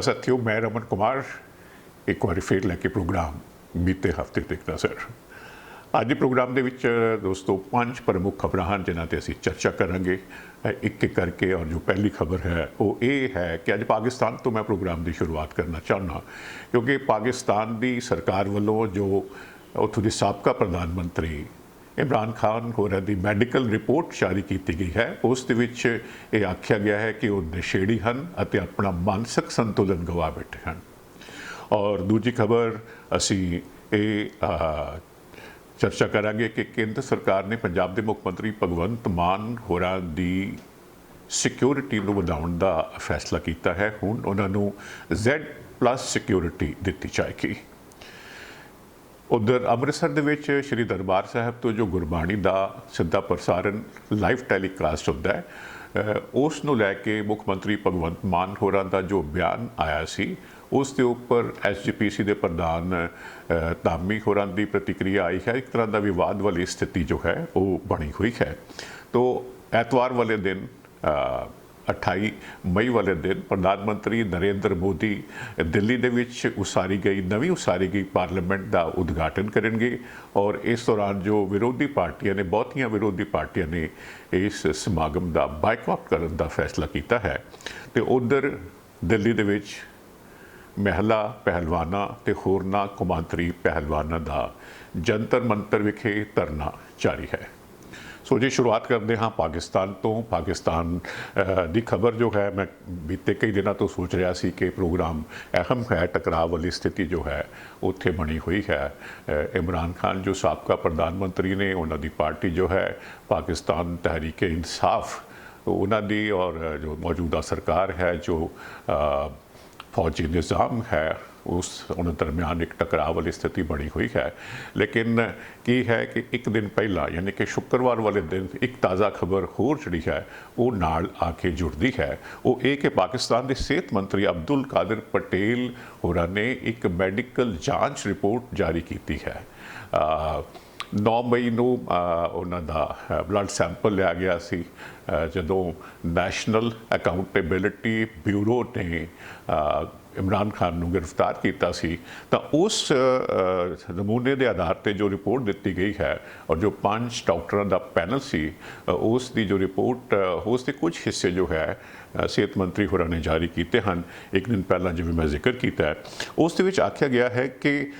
साथियों, मैं रमन कुमार एक बार फिर लैके प्रोग्राम बीते हफ्ते देखता सर। ਅੱਜ ਦੇ ਪ੍ਰੋਗਰਾਮ ਦੇ ਵਿੱਚ ਦੋਸਤੋ 5 ਪ੍ਰਮੁੱਖ ਖਬਰਾਂ ਹਨ ਜਿਨ੍ਹਾਂ ਤੇ ਅਸੀਂ ਚਰਚਾ ਕਰਾਂਗੇ ਇੱਕ ਇੱਕ ਕਰਕੇ। ਔਰ ਜੋ ਪਹਿਲੀ ਖਬਰ ਹੈ ਉਹ ਇਹ ਹੈ ਕਿ ਅੱਜ ਪਾਕਿਸਤਾਨ ਤੋਂ ਮੈਂ ਪ੍ਰੋਗਰਾਮ ਦੀ ਸ਼ੁਰੂਆਤ ਕਰਨਾ ਚਾਹੁੰਦਾ, ਕਿਉਂਕਿ ਪਾਕਿਸਤਾਨ ਦੀ ਸਰਕਾਰ ਵੱਲੋਂ ਜੋ ਉੱਥੋਂ ਦੇ ਸਾਬਕਾ ਪ੍ਰਧਾਨ ਮੰਤਰੀ ਇਮਰਾਨ ਖਾਨ ਹੋਰਾਂ ਦੀ ਮੈਡੀਕਲ ਰਿਪੋਰਟ ਜਾਰੀ ਕੀਤੀ ਗਈ ਹੈ। ਉਸ ਦੇ ਵਿੱਚ ਇਹ ਆਖਿਆ ਗਿਆ ਹੈ ਕਿ ਉਹ ਨਸ਼ੇੜੀ ਹਨ ਅਤੇ ਆਪਣਾ ਮਾਨਸਿਕ ਸੰਤੁਲਨ ਗਵਾ ਬੈਠੇ ਹਨ। ਔਰ ਦੂਜੀ ਖਬਰ ਅਸੀਂ ਇਹ ਚਰਚਾ ਕਰਾਂਗੇ ਕਿ ਕੇਂਦਰ ਸਰਕਾਰ ਨੇ ਪੰਜਾਬ ਦੇ ਮੁੱਖ ਮੰਤਰੀ ਭਗਵੰਤ ਮਾਨ ਹੋਰਾਂ ਦੀ ਸਿਕਿਉਰਿਟੀ ਨੂੰ ਵਧਾਉਣ ਦਾ ਫੈਸਲਾ ਕੀਤਾ ਹੈ। ਹੁਣ ਉਹਨਾਂ ਨੂੰ Z+ ਸਿਕਿਉਰਿਟੀ ਦਿੱਤੀ ਜਾਏਗੀ। ਉਧਰ ਅੰਮ੍ਰਿਤਸਰ ਦੇ ਵਿੱਚ ਸ਼੍ਰੀ ਦਰਬਾਰ ਸਾਹਿਬ ਤੋਂ ਜੋ ਗੁਰਬਾਣੀ ਦਾ ਸਿੱਧਾ ਪ੍ਰਸਾਰਣ ਲਾਈਵ ਟੈਲੀਕਾਸਟ ਹੁੰਦਾ ਹੈ, ਉਸ ਨੂੰ ਲੈ ਕੇ ਮੁੱਖ ਮੰਤਰੀ ਭਗਵੰਤ ਮਾਨ ਹੋਰਾਂ ਦਾ ਜੋ ਬਿਆਨ ਆਇਆ ਸੀ ਉਸ ਦੇ ਉੱਪਰ SGPC ਦੇ ਪ੍ਰਧਾਨ ਧਾਮੀ ਹੋਰਾਂ ਦੀ ਪ੍ਰਤੀਕਿਰਿਆ ਆਈ ਹੈ। ਇੱਕ ਤਰ੍ਹਾਂ ਦਾ ਵਿਵਾਦ ਵਾਲੀ ਸਥਿਤੀ ਜੋ ਹੈ ਉਹ ਬਣੀ ਹੋਈ ਹੈ। ਤੋ ਐਤਵਾਰ ਵਾਲੇ ਦਿਨ 28 ਮਈ ਵਾਲੇ ਦਿਨ ਪ੍ਰਧਾਨ ਮੰਤਰੀ ਨਰਿੰਦਰ ਮੋਦੀ ਦਿੱਲੀ ਦੇ ਵਿੱਚ ਨਵੀਂ ਉਸਾਰੀ ਗਈ ਪਾਰਲੀਮੈਂਟ ਦਾ ਉਦਘਾਟਨ ਕਰਨਗੇ। ਔਰ ਇਸ ਦੌਰਾਨ ਜੋ ਵਿਰੋਧੀ ਪਾਰਟੀਆਂ ਨੇ, ਬਹੁਤੀਆਂ ਵਿਰੋਧੀ ਪਾਰਟੀਆਂ ਨੇ ਇਸ ਸਮਾਗਮ ਦਾ ਬਾਈਕਾਟ ਕਰਨ ਦਾ ਫੈਸਲਾ ਕੀਤਾ ਹੈ। ਤੇ ਉਧਰ ਦਿੱਲੀ ਦੇ ਵਿੱਚ ਮਹਿਲਾ ਪਹਿਲਵਾਨਾਂ ਤੇ ਹੋਰਨਾਂ ਕੌਮਾਂਤਰੀ ਪਹਿਲਵਾਨਾਂ ਦਾ ਜੰਤਰ ਮੰਤਰ ਵਿਖੇ ਧਰਨਾ ਜਾਰੀ ਹੈ। ਸੋ ਜੀ ਸ਼ੁਰੂਆਤ ਕਰਦੇ ਹਾਂ ਪਾਕਿਸਤਾਨ ਤੋਂ। ਪਾਕਿਸਤਾਨ ਦੀ ਖਬਰ ਜੋ ਹੈ, ਮੈਂ ਬੀਤੇ ਕਈ ਦਿਨਾਂ ਤੋਂ ਸੋਚ ਰਿਹਾ ਸੀ ਕਿ ਪ੍ਰੋਗਰਾਮ ਅਹਿਮ ਹੈ। ਟਕਰਾਅ ਵਾਲੀ ਸਥਿਤੀ ਜੋ ਹੈ ਉੱਥੇ ਬਣੀ ਹੋਈ ਹੈ। ਇਮਰਾਨ ਖਾਨ ਜੋ ਸਾਬਕਾ ਪ੍ਰਧਾਨ ਮੰਤਰੀ ਨੇ, ਉਹਨਾਂ ਦੀ ਪਾਰਟੀ ਜੋ ਹੈ ਪਾਕਿਸਤਾਨ ਤਹਿਰੀਕ ਇਨਸਾਫ, ਉਹਨਾਂ ਦੀ ਔਰ ਜੋ ਮੌਜੂਦਾ ਸਰਕਾਰ ਹੈ, ਜੋ फौजी निज़ाम है, उन दरमियान एक टकराव वाली स्थिति बनी हुई है। लेकिन की है कि एक दिन पहला यानी कि शुक्रवार वाले दिन एक ताज़ा खबर होर जी है वो नाल आके जुड़ती है। वो ये कि पाकिस्तान के सेहत मंत्री अब्दुल कादिर पटेल होरां ने एक मैडिकल जांच रिपोर्ट जारी की है। 9 मई ਨੂੰ ਉਹਨਾਂ ਦਾ ਬਲੱਡ ਸੈਂਪਲ ਲਿਆ ਗਿਆ ਸੀ। ਜਦੋਂ ਨੈਸ਼ਨਲ ਅਕਾਊਂਟੇਬਿਲਿਟੀ ਬਿਊਰੋ ਨੇ ਇਮਰਾਨ ਖਾਨ ਨੂੰ ਗ੍ਰਿਫਤਾਰ ਕੀਤਾ ਸੀ ਤਾਂ ਉਸ ਨਮੂਨੇ ਦੇ ਆਧਾਰ ਤੇ ਜੋ ਰਿਪੋਰਟ ਦਿੱਤੀ ਗਈ ਹੈ ਔਰ ਜੋ 5 ਡਾਕਟਰਾਂ ਦਾ ਪੈਨਲ ਸੀ, ਉਸ ਦੀ ਜੋ ਰਿਪੋਰਟ, ਉਸ ਦੇ ਕੁਝ ਹਿੱਸੇ ਜੋ ਹੈ ਸਿਹਤ ਮੰਤਰੀ ਹੋਰਾਂ ਨੇ ਜਾਰੀ ਕੀਤੇ ਹਨ। ਇੱਕ ਦਿਨ ਪਹਿਲਾਂ ਜਿਵੇਂ ਮੈਂ ਜ਼ਿਕਰ ਕੀਤਾ ਹੈ, ਉਸ ਦੇ ਵਿੱਚ ਆਖਿਆ ਗਿਆ ਹੈ ਕਿ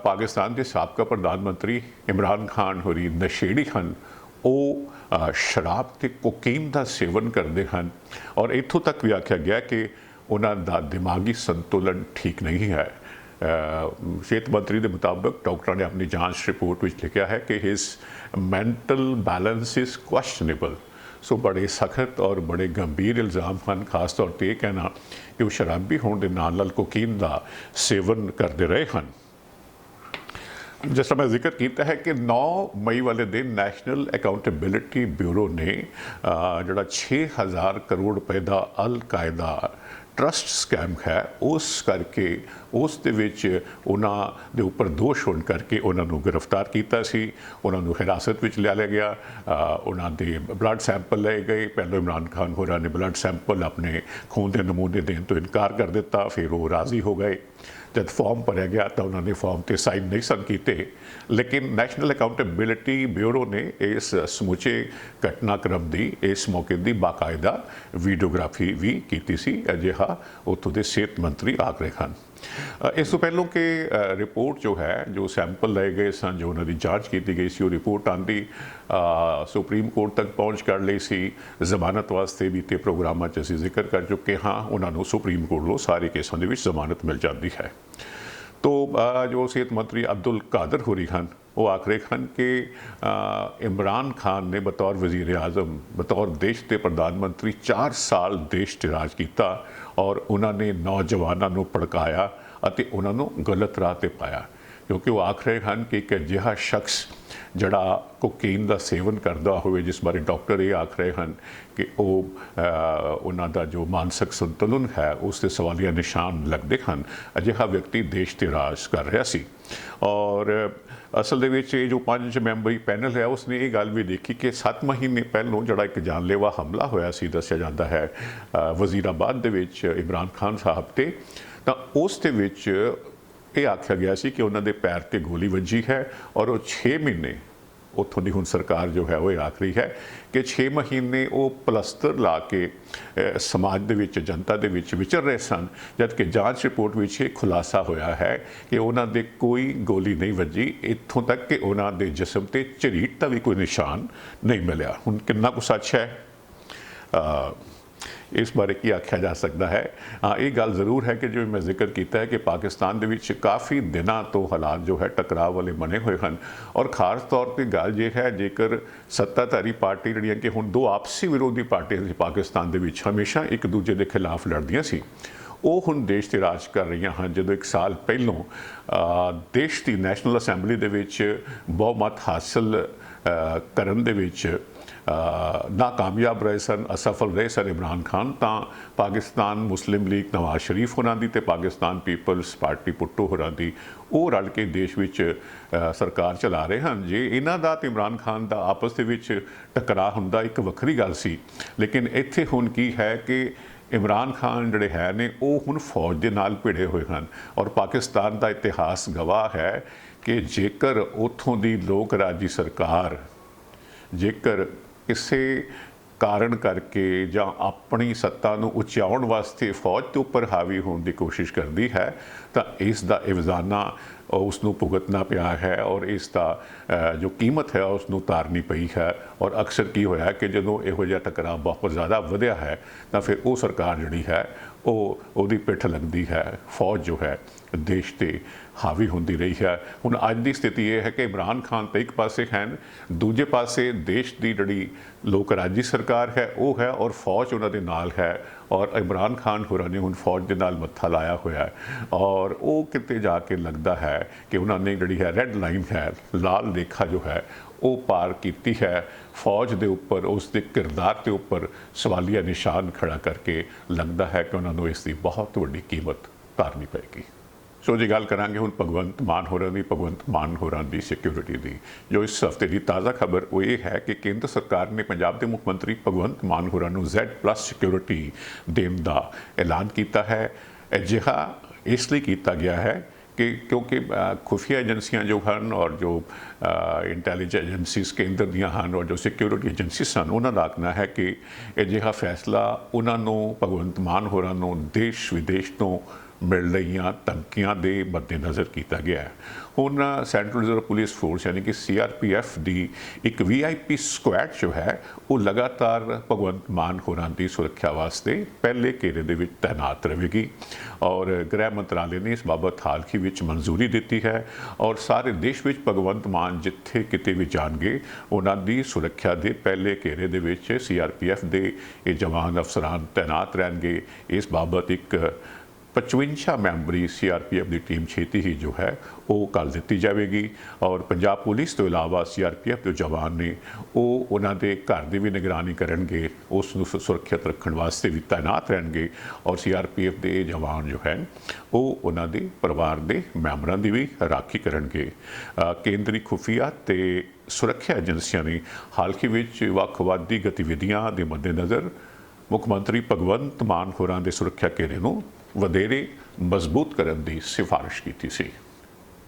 ਪਾਕਿਸਤਾਨ ਦੇ ਸਾਬਕਾ ਪ੍ਰਧਾਨ ਮੰਤਰੀ ਇਮਰਾਨ ਖਾਨ ਹੋਰੀ ਨਸ਼ੇੜੀ ਹਨ। ਉਹ ਸ਼ਰਾਬ ਤੇ ਕੋਕੀਨ ਦਾ ਸੇਵਨ ਕਰਦੇ ਹਨ ਔਰ ਇੱਥੋਂ ਤੱਕ ਵੀ ਆਖਿਆ ਗਿਆ ਕਿ ਉਹਨਾਂ ਦਾ ਦਿਮਾਗੀ ਸੰਤੁਲਨ ਠੀਕ ਨਹੀਂ ਹੈ। ਸਿਹਤ ਮੰਤਰੀ ਦੇ ਮੁਤਾਬਕ ਡਾਕਟਰਾਂ ਨੇ ਆਪਣੀ ਜਾਂਚ ਰਿਪੋਰਟ ਵਿੱਚ ਲਿਖਿਆ ਹੈ ਕਿ ਹਿਸ ਮੈਂਟਲ ਬੈਲੈਂਸ ਇਜ਼ ਕੁਐਸਚਨੇਬਲ। ਸੋ ਬੜੇ ਸਖਤ ਔਰ ਬੜੇ ਗੰਭੀਰ ਇਲਜ਼ਾਮ ਹਨ। ਖਾਸ ਤੌਰ 'ਤੇ ਇਹ ਕਹਿਣਾ ਕਿ ਉਹ ਸ਼ਰਾਬੀ ਹੋਣ ਦੇ ਨਾਲ ਨਾਲ ਕੋਕੀਨ ਦਾ ਸੇਵਨ ਕਰਦੇ ਰਹੇ ਹਨ। ਜਿਸ ਤਰ੍ਹਾਂ ਮੈਂ ਜ਼ਿਕਰ ਕੀਤਾ ਹੈ ਕਿ 9 ਮਈ ਵਾਲੇ ਦਿਨ ਨੈਸ਼ਨਲ ਅਕਾਊਂਟੇਬਿਲਿਟੀ ਬਿਊਰੋ ਨੇ ਜਿਹੜਾ 6000 ਕਰੋੜ ਰੁਪਏ ਦਾ ਅਲ ਕਾਇਦਾ ਟਰਸਟ ਸਕੈਮ ਹੈ, ਉਸ ਕਰਕੇ ਉਸ ਦੇ ਵਿੱਚ ਉਹਨਾਂ ਦੇ ਉੱਪਰ ਦੋਸ਼ ਹੋਣ ਕਰਕੇ ਉਹਨਾਂ ਨੂੰ ਗ੍ਰਿਫਤਾਰ ਕੀਤਾ ਸੀ। ਉਹਨਾਂ ਨੂੰ ਹਿਰਾਸਤ ਵਿੱਚ ਲਿਆ ਗਿਆ। ਉਹਨਾਂ ਦੇ ਬਲੱਡ ਸੈਂਪਲ ਲਏ ਗਏ। ਪਹਿਲਾਂ ਇਮਰਾਨ ਖਾਨ ਹੋਰਾਂ ਨੇ ਬਲੱਡ ਸੈਂਪਲ ਆਪਣੇ ਖੂਨ ਦੇ ਨਮੂਨੇ ਦੇਣ ਤੋਂ ਇਨਕਾਰ ਕਰ ਦਿੱਤਾ, ਫਿਰ ਉਹ ਰਾਜ਼ੀ ਹੋ ਗਏ। जब फॉर्म भरिया गया तो उन्होंने फॉर्म पर साइन नहीं सन किए। लेकिन नैशनल अकाउंटेबिलिटी ब्यूरो ने इस समूचे घटनाक्रम की इस मौके की बाकायदा वीडियोग्राफी भी की सी। अजिहा उत्थों के सेहत मंत्री आख रहे हैं। इस तो पहलों कि रिपोर्ट जो है, जो सैंपल लए गए सन, जो उन्होंने जांच की गई सी, वो रिपोर्ट आंदी सुप्रीम कोर्ट तक पहुँच कर ली सी। जमानत वास्ते बीते प्रोग्रामां च असीं जिक्र कर चुके हाँ, उन्होंने सुप्रीम कोर्ट लो सारे केसां दे विच जमानत मिल जाती है। तो जो सेहत मंत्री अब्दुल कादिर होरी हैं वो आख रहे हैं कि इमरान खान ने बतौर वजीर आज़म, बतौर देश के प्रधानमंत्री 4 साल देश ते राज किया और उन्होंने नौजवानों को भड़काया और उन्होंने गलत राह पर पाया। क्योंकि वो आख रहे हैं कि एक अजिहा शख्स ਜਿਹੜਾ ਕੋਕੇਨ ਦਾ ਸੇਵਨ ਕਰਦਾ ਹੋਵੇ, ਜਿਸ ਬਾਰੇ ਡਾਕਟਰ ਇਹ ਆਖ ਰਹੇ ਹਨ ਕਿ ਉਹਨਾਂ ਦਾ ਜੋ ਮਾਨਸਿਕ ਸੰਤੁਲਨ ਹੈ ਉਸ 'ਤੇ ਸਵਾਲੀਆ ਨਿਸ਼ਾਨ ਲੱਗਦੇ ਹਨ, ਅਜਿਹਾ ਵਿਅਕਤੀ ਦੇਸ਼ 'ਤੇ ਰਾਜ ਕਰ ਰਿਹਾ ਸੀ। ਔਰ ਅਸਲ ਦੇ ਵਿੱਚ ਇਹ ਜੋ 5 ਮੈਂਬਰੀ ਪੈਨਲ ਹੈ ਉਸਨੇ ਇਹ ਗੱਲ ਵੀ ਦੇਖੀ ਕਿ 7 ਮਹੀਨੇ ਪਹਿਲੋਂ ਜਿਹੜਾ ਇੱਕ ਜਾਨਲੇਵਾ ਹਮਲਾ ਹੋਇਆ ਸੀ, ਦੱਸਿਆ ਜਾਂਦਾ ਹੈ ਵਜ਼ੀਰਾਬਾਦ ਦੇ ਵਿੱਚ ਇਮਰਾਨ ਖਾਨ ਸਾਹਿਬ 'ਤੇ, ਤਾਂ ਉਸ ਦੇ ਵਿੱਚ ਇਹ ਆਖਿਆ ਗਿਆ ਸੀ ਕਿ ਉਹਨਾਂ ਦੇ ਪੈਰ 'ਤੇ ਗੋਲੀ ਵੱਜੀ ਹੈ ਔਰ ਉਹ 6 ਮਹੀਨੇ ਉੱਥੋਂ ਦੀ ਹੁਣ ਸਰਕਾਰ ਜੋ ਹੈ ਉਹ ਇਹ ਆਖ ਰਹੀ ਹੈ ਕਿ 6 ਮਹੀਨੇ ਉਹ ਪਲਸਤਰ ਲਾ ਕੇ ਸਮਾਜ ਦੇ ਵਿੱਚ, ਜਨਤਾ ਦੇ ਵਿੱਚ ਵਿਚਰ ਰਹੇ ਸਨ, ਜਦਕਿ ਜਾਂਚ ਰਿਪੋਰਟ ਵਿੱਚ ਇਹ ਖੁਲਾਸਾ ਹੋਇਆ ਹੈ ਕਿ ਉਹਨਾਂ ਦੇ ਕੋਈ ਗੋਲੀ ਨਹੀਂ ਵੱਜੀ, ਇੱਥੋਂ ਤੱਕ ਕਿ ਉਹਨਾਂ ਦੇ ਜਿਸਮ 'ਤੇ ਝਰੀਟ ਦਾ ਵੀ ਕੋਈ ਨਿਸ਼ਾਨ ਨਹੀਂ ਮਿਲਿਆ। ਹੁਣ ਕਿੰਨਾ ਕੁ ਸੱਚ ਹੈ ਇਸ ਬਾਰੇ ਕੀ ਆਖਿਆ ਜਾ ਸਕਦਾ ਹੈ? ਇਹ ਗੱਲ ਜ਼ਰੂਰ ਹੈ ਕਿ ਜਿਵੇਂ ਮੈਂ ਜ਼ਿਕਰ ਕੀਤਾ ਹੈ ਕਿ ਪਾਕਿਸਤਾਨ ਦੇ ਵਿੱਚ ਕਾਫੀ ਦਿਨਾਂ ਤੋਂ ਹਾਲਾਤ ਜੋ ਹੈ ਟਕਰਾਅ ਵਾਲੇ ਬਣੇ ਹੋਏ ਹਨ, ਔਰ ਖਾਸ ਤੌਰ 'ਤੇ ਗੱਲ ਇਹ ਹੈ ਜੇਕਰ ਸੱਤਾਧਾਰੀ ਪਾਰਟੀ ਜਿਹੜੀਆਂ ਕਿ ਹੁਣ ਦੋ ਆਪਸੀ ਵਿਰੋਧੀ ਪਾਰਟੀਆਂ ਸੀ ਪਾਕਿਸਤਾਨ ਦੇ ਵਿੱਚ, ਹਮੇਸ਼ਾ ਇੱਕ ਦੂਜੇ ਦੇ ਖਿਲਾਫ ਲੜਦੀਆਂ ਸੀ, ਉਹ ਹੁਣ ਦੇਸ਼ 'ਤੇ ਰਾਜ ਕਰ ਰਹੀਆਂ ਹਨ। ਜਦੋਂ 1 ਸਾਲ ਪਹਿਲੋਂ ਦੇਸ਼ ਦੀ ਨੈਸ਼ਨਲ ਅਸੈਂਬਲੀ ਦੇ ਵਿੱਚ ਬਹੁਮਤ ਹਾਸਲ ਕਰਨ ਦੇ ਵਿੱਚ ਨਾਕਾਮਯਾਬ ਰਹੇ ਸਨ, ਅਸਫਲ ਰਹੇ ਸਨ ਇਮਰਾਨ ਖਾਨ, ਤਾਂ ਪਾਕਿਸਤਾਨ ਮੁਸਲਿਮ ਲੀਗ ਨਵਾਜ਼ ਸ਼ਰੀਫ ਹੋਰਾਂ ਦੀ ਤੇ ਪਾਕਿਸਤਾਨ ਪੀਪਲਸ ਪਾਰਟੀ ਭੁੱਟੋ ਹੋਰਾਂ ਦੀ, ਉਹ ਰਲ ਕੇ ਦੇਸ਼ ਵਿੱਚ ਸਰਕਾਰ ਚਲਾ ਰਹੇ ਹਨ। ਜੇ ਇਹਨਾਂ ਦਾ ਤੇ ਇਮਰਾਨ ਖਾਨ ਦਾ ਆਪਸ ਦੇ ਵਿੱਚ ਟਕਰਾਅ ਹੁੰਦਾ ਇੱਕ ਵੱਖਰੀ ਗੱਲ ਸੀ, ਲੇਕਿਨ ਇੱਥੇ ਹੁਣ ਕੀ ਹੈ ਕਿ ਇਮਰਾਨ ਖਾਨ ਜਿਹੜੇ ਹੈ ਨੇ ਉਹ ਹੁਣ ਫੌਜ ਦੇ ਨਾਲ ਭਿੜੇ ਹੋਏ ਹਨ, ਔਰ ਪਾਕਿਸਤਾਨ ਦਾ ਇਤਿਹਾਸ ਗਵਾਹ ਹੈ ਕਿ ਜੇਕਰ ਉੱਥੋਂ ਦੀ ਲੋਕ ਰਾਜੀ ਸਰਕਾਰ ਜੇਕਰ ਕਿਸੇ ਕਾਰਨ ਕਰਕੇ ਜਾਂ ਆਪਣੀ ਸੱਤਾ ਨੂੰ ਉਚਾਉਣ ਵਾਸਤੇ ਫੌਜ ਦੇ ਉੱਪਰ ਹਾਵੀ ਹੋਣ ਦੀ ਕੋਸ਼ਿਸ਼ ਕਰਦੀ ਹੈ ਤਾਂ ਇਸ ਦਾ ਇਵਜ਼ਾਨਾ ਉਸ ਨੂੰ ਭੁਗਤਣਾ ਪਿਆ ਹੈ, ਔਰ ਇਸ ਦਾ ਜੋ ਕੀਮਤ ਹੈ ਉਸ ਨੂੰ ਉਤਾਰਨੀ ਪਈ ਹੈ। ਔਰ ਅਕਸਰ ਕੀ ਹੋਇਆ ਕਿ ਜਦੋਂ ਇਹੋ ਜਿਹਾ ਟਕਰਾਅ ਬਹੁਤ ਜ਼ਿਆਦਾ ਵਧਿਆ ਹੈ ਤਾਂ ਫਿਰ ਉਹ ਸਰਕਾਰ ਜਿਹੜੀ ਹੈ ਉਹਦੀ ਪਿੱਠ ਲੱਗਦੀ ਹੈ, ਫੌਜ ਜੋ ਹੈ ਦੇਸ਼ 'ਤੇ ਹਾਵੀ ਹੁੰਦੀ ਰਹੀ ਹੈ। ਹੁਣ ਅੱਜ ਦੀ ਸਥਿਤੀ ਇਹ ਹੈ ਕਿ ਇਮਰਾਨ ਖਾਨ ਤਾਂ ਇੱਕ ਪਾਸੇ ਹਨ, ਦੂਜੇ ਪਾਸੇ ਦੇਸ਼ ਦੀ ਜਿਹੜੀ ਲੋਕ ਰਾਜੀ ਸਰਕਾਰ ਹੈ ਉਹ ਹੈ, ਔਰ ਫੌਜ ਉਹਨਾਂ ਦੇ ਨਾਲ ਹੈ, ਔਰ ਇਮਰਾਨ ਖਾਨ ਹੋਰਾਂ ਨੇ ਹੁਣ ਫੌਜ ਦੇ ਨਾਲ ਮੱਥਾ ਲਾਇਆ ਹੋਇਆ ਹੈ, ਔਰ ਉਹ ਕਿਤੇ ਜਾ ਕੇ ਲੱਗਦਾ ਹੈ ਕਿ ਉਹਨਾਂ ਨੇ ਜਿਹੜੀ ਹੈ ਰੈੱਡ ਲਾਈਨ ਹੈ, ਲਾਲ ਰੇਖਾ ਜੋ ਹੈ ਉਹ ਪਾਰ ਕੀਤੀ ਹੈ। ਫੌਜ ਦੇ ਉੱਪਰ, ਉਸ ਦੇ ਕਿਰਦਾਰ ਦੇ ਉੱਪਰ ਸਵਾਲੀਆ ਨਿਸ਼ਾਨ ਖੜਾ ਕਰਕੇ ਲੱਗਦਾ ਹੈ ਕਿ ਉਹਨਾਂ ਨੂੰ ਇਸ ਦੀ ਬਹੁਤ ਵੱਡੀ ਕੀਮਤ ਉਤਾਰਨੀ ਪਏਗੀ। ਸੋ ਜੀ ਗੱਲ ਕਰਾਂਗੇ ਹੁਣ ਭਗਵੰਤ ਮਾਨ ਹੋਰਾਂ ਦੀ ਸਿਕਿਉਰਿਟੀ ਦੀ। ਜੋ ਇਸ ਹਫ਼ਤੇ ਦੀ ਤਾਜ਼ਾ ਖਬਰ ਉਹ ਇਹ ਹੈ ਕਿ ਕੇਂਦਰ ਸਰਕਾਰ ਨੇ ਪੰਜਾਬ ਦੇ ਮੁੱਖ ਮੰਤਰੀ ਭਗਵੰਤ ਮਾਨ ਹੋਰਾਂ ਨੂੰ Z+ ਸਿਕਿਉਰਿਟੀ ਦੇਣ ਦਾ ਐਲਾਨ ਕੀਤਾ ਹੈ। ਅਜਿਹਾ ਇਸ ਲਈ ਕੀਤਾ ਗਿਆ ਹੈ ਕਿ ਕਿਉਂਕਿ ਖੁਫੀਆ ਏਜੰਸੀਆਂ ਜੋ ਹਨ ਔਰ ਜੋ ਇੰਟੈਲੀਜੈਂਸ ਏਜੰਸੀਜ਼ ਕੇਂਦਰ ਦੀਆਂ ਹਨ ਔਰ ਜੋ ਸਿਕਿਉਰਿਟੀ ਏਜੰਸੀਜ਼ ਹਨ, ਉਹਨਾਂ ਦਾ ਆਖਣਾ ਹੈ ਕਿ ਅਜਿਹਾ ਫੈਸਲਾ ਉਹਨਾਂ ਨੂੰ, ਭਗਵੰਤ ਮਾਨ ਹੋਰਾਂ ਨੂੰ ਦੇਸ਼ ਵਿਦੇਸ਼ ਤੋਂ ਮਿਲ ਰਹੀਆਂ ਧਮਕੀਆਂ ਦੇ ਮੱਦੇਨਜ਼ਰ ਕੀਤਾ ਗਿਆ ਹੈ। ਹੁਣ ਸੈਂਟਰਲ ਰਿਜ਼ਰਵ ਪੁਲਿਸ ਫੋਰਸ ਯਾਨੀ ਕਿ CRPF ਦੀ ਇੱਕ VIP ਸਕੁਐਡ ਜੋ ਹੈ ਉਹ ਲਗਾਤਾਰ ਭਗਵੰਤ ਮਾਨ ਹੋਰਾਂ ਦੀ ਸੁਰੱਖਿਆ ਵਾਸਤੇ ਪਹਿਲੇ ਘੇਰੇ ਦੇ ਵਿੱਚ ਤੈਨਾਤ ਰਹੇਗੀ, ਔਰ ਗ੍ਰਹਿ ਮੰਤਰਾਲੇ ਨੇ ਇਸ ਬਾਬਤ ਹਾਲ ਹੀ ਵਿੱਚ ਮਨਜ਼ੂਰੀ ਦਿੱਤੀ ਹੈ, ਔਰ ਸਾਰੇ ਦੇਸ਼ ਵਿੱਚ ਭਗਵੰਤ ਮਾਨ ਜਿੱਥੇ ਕਿਤੇ ਵੀ ਜਾਣਗੇ ਉਹਨਾਂ ਦੀ ਸੁਰੱਖਿਆ ਦੇ ਪਹਿਲੇ ਘੇਰੇ ਦੇ ਵਿੱਚ CRPF ਦੇ ਇਹ ਜਵਾਨ ਅਫਸਰਾਨ ਤੈਨਾਤ ਰਹਿਣਗੇ। ਇਸ ਬਾਬਤ ਇੱਕ 55 ਮੈਂਬਰੀ CRPF ਦੀ ਟੀਮ ਛੇਤੀ ਹੀ ਜੋ ਹੈ ਉਹ ਕੱਲ੍ਹ ਦਿੱਤੀ ਜਾਵੇਗੀ, ਔਰ ਪੰਜਾਬ ਪੁਲਿਸ ਤੋਂ ਇਲਾਵਾ CRPF ਦੇ ਜਵਾਨ ਨੇ ਉਹ ਉਹਨਾਂ ਦੇ ਘਰ ਦੀ ਵੀ ਨਿਗਰਾਨੀ ਕਰਨਗੇ, ਉਸ ਨੂੰ ਸੁਰੱਖਿਅਤ ਰੱਖਣ ਵਾਸਤੇ ਵੀ ਤਾਇਨਾਤ ਰਹਿਣਗੇ, ਔਰ CRPF ਦੇ ਜਵਾਨ ਜੋ ਹੈ ਉਹ ਉਹਨਾਂ ਦੇ ਪਰਿਵਾਰ ਦੇ ਮੈਂਬਰਾਂ ਦੀ ਵੀ ਰਾਖੀ ਕਰਨਗੇ। ਕੇਂਦਰੀ ਖੁਫੀਆ ਤੇ ਸੁਰੱਖਿਆ ਏਜੰਸੀਆਂ ਨੇ ਹਾਲ ਹੀ ਵਿੱਚ ਵੱਖ-ਵੱਖ ਗਤੀਵਿਧੀਆਂ ਦੇ ਮੱਦੇਨਜ਼ਰ ਮੁੱਖ ਮੰਤਰੀ ਭਗਵੰਤ ਮਾਨ ਹੋਰਾਂ ਦੇ ਸੁਰੱਖਿਆ ਘੇਰੇ ਨੂੰ ਵਧੇਰੇ ਮਜ਼ਬੂਤ ਕਰਨ ਦੀ ਸਿਫਾਰਿਸ਼ ਕੀਤੀ ਸੀ।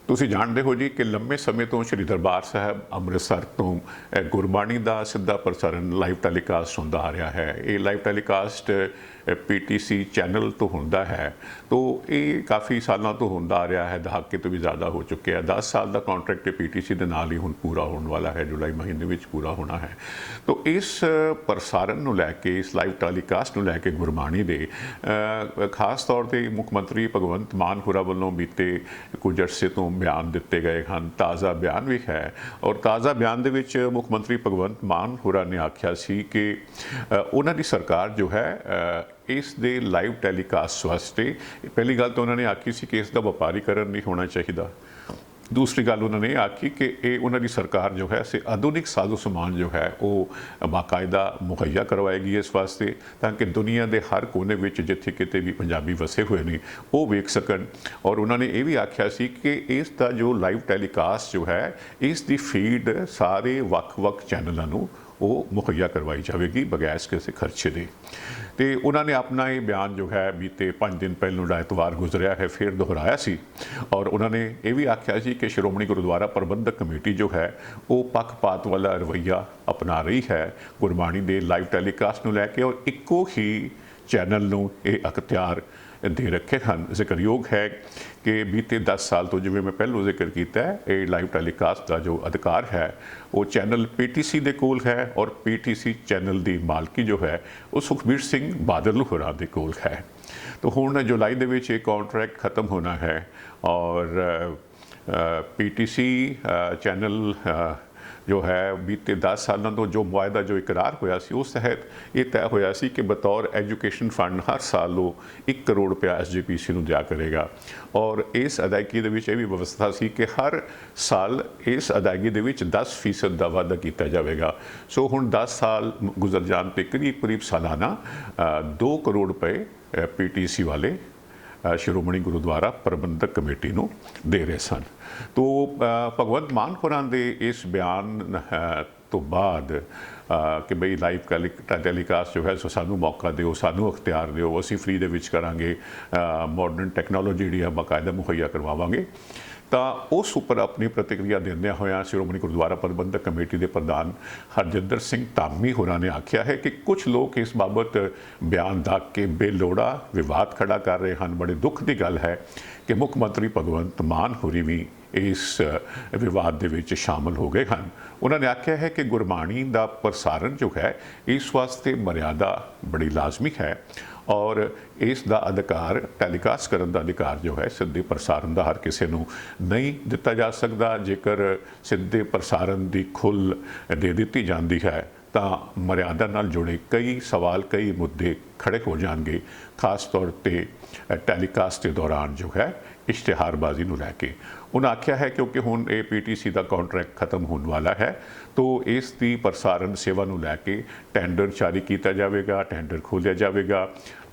ਤੁਸੀਂ ਜਾਣਦੇ ਹੋ ਜੀ ਕਿ ਲੰਮੇ ਸਮੇਂ ਤੋਂ ਸ਼੍ਰੀ ਦਰਬਾਰ ਸਾਹਿਬ ਅੰਮ੍ਰਿਤਸਰ ਤੋਂ ਗੁਰਬਾਣੀ ਦਾ ਸਿੱਧਾ ਪ੍ਰਸਾਰਣ ਲਾਈਵ ਟੈਲੀਕਾਸਟ ਹੁੰਦਾ ਆ ਰਿਹਾ ਹੈ। ਇਹ ਲਾਈਵ ਟੈਲੀਕਾਸਟ PTC ਚੈਨਲ ਤੋਂ ਹੁੰਦਾ ਹੈ, ਤੋਂ ਇਹ ਕਾਫੀ ਸਾਲਾਂ ਤੋਂ ਹੁੰਦਾ ਆ ਰਿਹਾ ਹੈ, ਦਹਾਕੇ ਤੋਂ ਵੀ ਜ਼ਿਆਦਾ ਹੋ ਚੁੱਕਿਆ। 10 ਸਾਲ ਦਾ ਕੰਟਰੈਕਟ PTC ਦੇ ਨਾਲ ਹੀ ਹੁਣ ਪੂਰਾ ਹੋਣ ਵਾਲਾ ਹੈ, ਜੁਲਾਈ ਮਹੀਨੇ ਵਿੱਚ ਪੂਰਾ ਹੋਣਾ ਹੈ। ਤੋਂ ਇਸ ਪ੍ਰਸਾਰਣ ਨੂੰ ਲੈ ਕੇ, ਇਸ ਲਾਈਵ ਟੈਲੀਕਾਸਟ ਨੂੰ ਲੈ ਕੇ ਗੁਰਬਾਣੀ ਦੇ ਖਾਸ ਤੌਰ 'ਤੇ ਮੁੱਖ ਮੰਤਰੀ ਭਗਵੰਤ ਮਾਨ ਹੋਰਾਂ ਵੱਲੋਂ ਬੀਤੇ ਕੁਝ ਅਰਸੇ ਤੋਂ ਬਿਆਨ ਦਿੱਤੇ ਗਏ ਹਨ। ਤਾਜ਼ਾ ਬਿਆਨ ਵੀ ਹੈ, ਔਰ ਤਾਜ਼ਾ ਬਿਆਨ ਦੇ ਵਿੱਚ ਮੁੱਖ ਮੰਤਰੀ ਭਗਵੰਤ ਮਾਨ ਹੋਰਾਂ ਨੇ ਆਖਿਆ ਸੀ ਕਿ ਉਹਨਾਂ ਦੀ ਸਰਕਾਰ ਜੋ ਹੈ ਇਸ ਦੇ ਲਾਈਵ ਟੈਲੀਕਾਸਟ ਵਾਸਤੇ, ਪਹਿਲੀ ਗੱਲ ਤਾਂ ਉਹਨਾਂ ਨੇ ਆਖੀ ਸੀ ਕਿ ਇਸ ਦਾ ਵਪਾਰੀਕਰਨ ਨਹੀਂ ਹੋਣਾ ਚਾਹੀਦਾ, दूसरी गल उन्होंने ये आखी कि ये उन्होंने सरकार जो है से आधुनिक साजो समान जो है वो बाकायदा मुहैया करवाएगी इस वास्ते, ताकि दुनिया के हर कोने में जिथे किते भी पंजाबी वसे हुए ने वो वेख सकन। और उन्होंने ये भी आख्या सी कि इसका जो लाइव टैलीकास्ट जो है इसकी फीड सारे वक्-वक् चैनलों को वो मुहैया करवाई जाएगी बगैर किसी खर्चे के। तो उन्होंने अपना ये बयान जो है बीते 5 दिन पहलों जो एतवार गुजरिया है फिर दोहराया सी। और उन्होंने ये भी आख्या सी कि श्रोमणी गुरुद्वारा प्रबंधक कमेटी जो है वो पक्षपात वाला रवैया अपना रही है गुरबाणी के लाइव टैलीकास्ट को लैके, और इक्को ही चैनल को ये अख्तियार दे रखे हैं। जिक्रयोग है कि बीते 10 साल तो जिवें मैं पहलों जिक्र किया है, ये लाइव टैलीकास्ट का जो अधिकार है वो चैनल PTC के कोल है, और PTC चैनल की मालकी जो है वो सुखबीर सिंह बादल होरां दे कोल है। तो हुण जुलाई दे विच ये कॉन्ट्रैक्ट खत्म होना है, और PTC चैनल जो है बीते 10 सालों तो जो मुआहदा जो इकरार होया सी उस तहत ये तय होया सी कि बतौर एजुकेशन फंड हर साल वो 1 करोड़ रुपया SGPC नूं दिया करेगा। और इस अदायगी दे विच ये भी व्यवस्था सी कि हर साल इस अदायगी दे विच 10% का वाधा किया जाएगा। सो हुण 10 साल गुजर जाने ते करीब करीब सालाना 2 करोड़ रुपए PTC वाले श्रोमणी गुरुद्वारा प्रबंधक कमेटी को दे रहे सन। तो भगवंत मान होरां दे इस बयान तो बाद कि बई लाइव टैलीकास्ट जो है सो सानू मौका दिओ, सानू अख्तियार दिओ, असी फ्री दे विच करांगे, मॉडर्न टैक्नोलॉजी जी बाकायदा मुहैया करवावांगे। तो उस उपर अपनी प्रतिक्रिया देंदे होया श्रोमणी गुरुद्वारा प्रबंधक कमेटी के प्रधान हरजिंदर सिंह धामी होरां ने आख्या है कि कुछ लोग इस बाबत बयान दग के बेलोड़ा विवाद खड़ा कर रहे हैं। बड़े दुख की गल है कि मुख मंत्री भगवंत मान होरी भी इस विवाद दे विच शामिल हो गए हैं। उन्होंने आख्या है कि गुरबाणी का प्रसारण जो है इस वास्ते मर्यादा बड़ी लाजमी है, और इसका अधिकार टैलीकास्ट करने का अधिकार जो है सीधे प्रसारण का हर किसी को नहीं दिता जा सकता। जेकर सीधे प्रसारण की खुल दे दी जाती है तो मर्यादा नाल जुड़े कई सवाल कई मुद्दे खड़े हो जाएंगे, खास तौर पर टैलीकास्ट के दौरान जो है इश्तिहारबाजी को लैके। उन्हें आख्या है क्योंकि हुण ये PTC का कॉन्ट्रैक्ट खत्म होने वाला है तो इसकी प्रसारण सेवा को लैके टेंडर जारी किया जाएगा, टेंडर खोलिया जाएगा।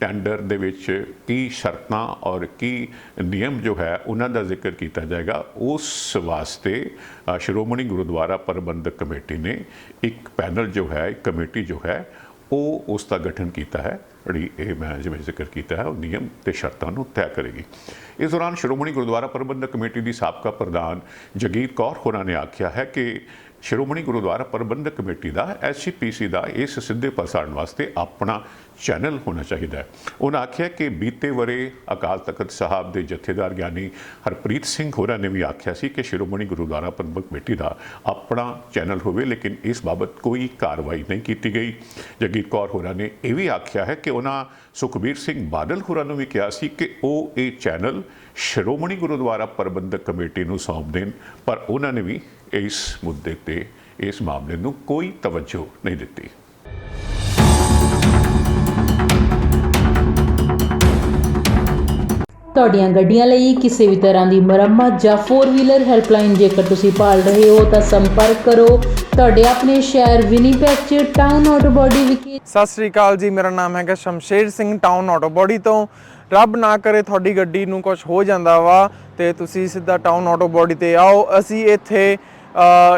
टेंडर दे विच की शर्तां और की नियम जो है उन्होंने जिक्र किया जाएगा। उस वास्ते श्रोमणी गुरुद्वारा प्रबंधक कमेटी ने एक पैनल जो है, एक कमेटी जो है वो उसका गठन किया है, बड़ी मैं जिवें जिक्र किया है, नियम ते शर्तां नूं तय करेगी। इस दौरान श्रोमणी गुरुद्वारा प्रबंधक कमेटी की साबका प्रधान जगीर कौर होरां ने आख्या है कि श्रोमणी गुरुद्वारा प्रबंधक कमेटी का SGPC का इस सीधे प्रसारण वास्ते अपना चैनल होना चाहिए। उन्हें आख्या कि बीते वरे अकाल तख्त साहब के जथेदार ज्ञानी हरप्रीत सिंह होरां ने भी आख्या सी कि श्रोमणी गुरुद्वारा प्रबंधक कमेटी का अपना चैनल होवे, लेकिन इस बाबत कोई कार्रवाई नहीं की गई। जगीर कौर होरां ने यह भी आख्या है कि उन्होंने सुखबीर सिंह बादल होरां नूं भी कहा सी कि वो ये चैनल श्रोमणी गुरुद्वारा प्रबंधक कमेटी को सौंप देन, पर उन्होंने भी इस मुद्दे ते इस मामले को कोई तवज्जो नहीं दी। ਤੁਹਾਡੀਆਂ ਗੱਡੀਆਂ ਲਈ ਕਿਸੇ ਵੀ ਤਰ੍ਹਾਂ ਦੀ ਮੁਰੰਮਤ ਜਾਂ 4 ਵੀਲਰ ਹੈਲਪਲਾਈਨ ਜੇਕਰ ਤੁਸੀਂ ਭਾਲ ਰਹੇ ਹੋ ਤਾਂ ਸੰਪਰਕ ਕਰੋ ਤੁਹਾਡੇ ਆਪਣੇ ਸ਼ਹਿਰ ਵਿਨੀਪੈਗ 'ਚ ਟਾਊਨ ਆਟੋ ਬਾਡੀ ਵਿਖੇ। ਸਤਿ ਸ੍ਰੀ ਅਕਾਲ ਜੀ, ਮੇਰਾ ਨਾਮ ਹੈਗਾ Shamsher Singh, town auto body ਤੋਂ। ਰੱਬ ਨਾ ਕਰੇ ਤੁਹਾਡੀ ਗੱਡੀ ਨੂੰ ਕੁਝ ਹੋ ਜਾਂਦਾ ਵਾ ਤੇ ਤੁਸੀਂ ਸਿੱਧਾ ਟਾਊਨ ਆਟੋ ਬਾਡੀ ਤੇ ਆਓ। ਅਸੀਂ ਇੱਥੇ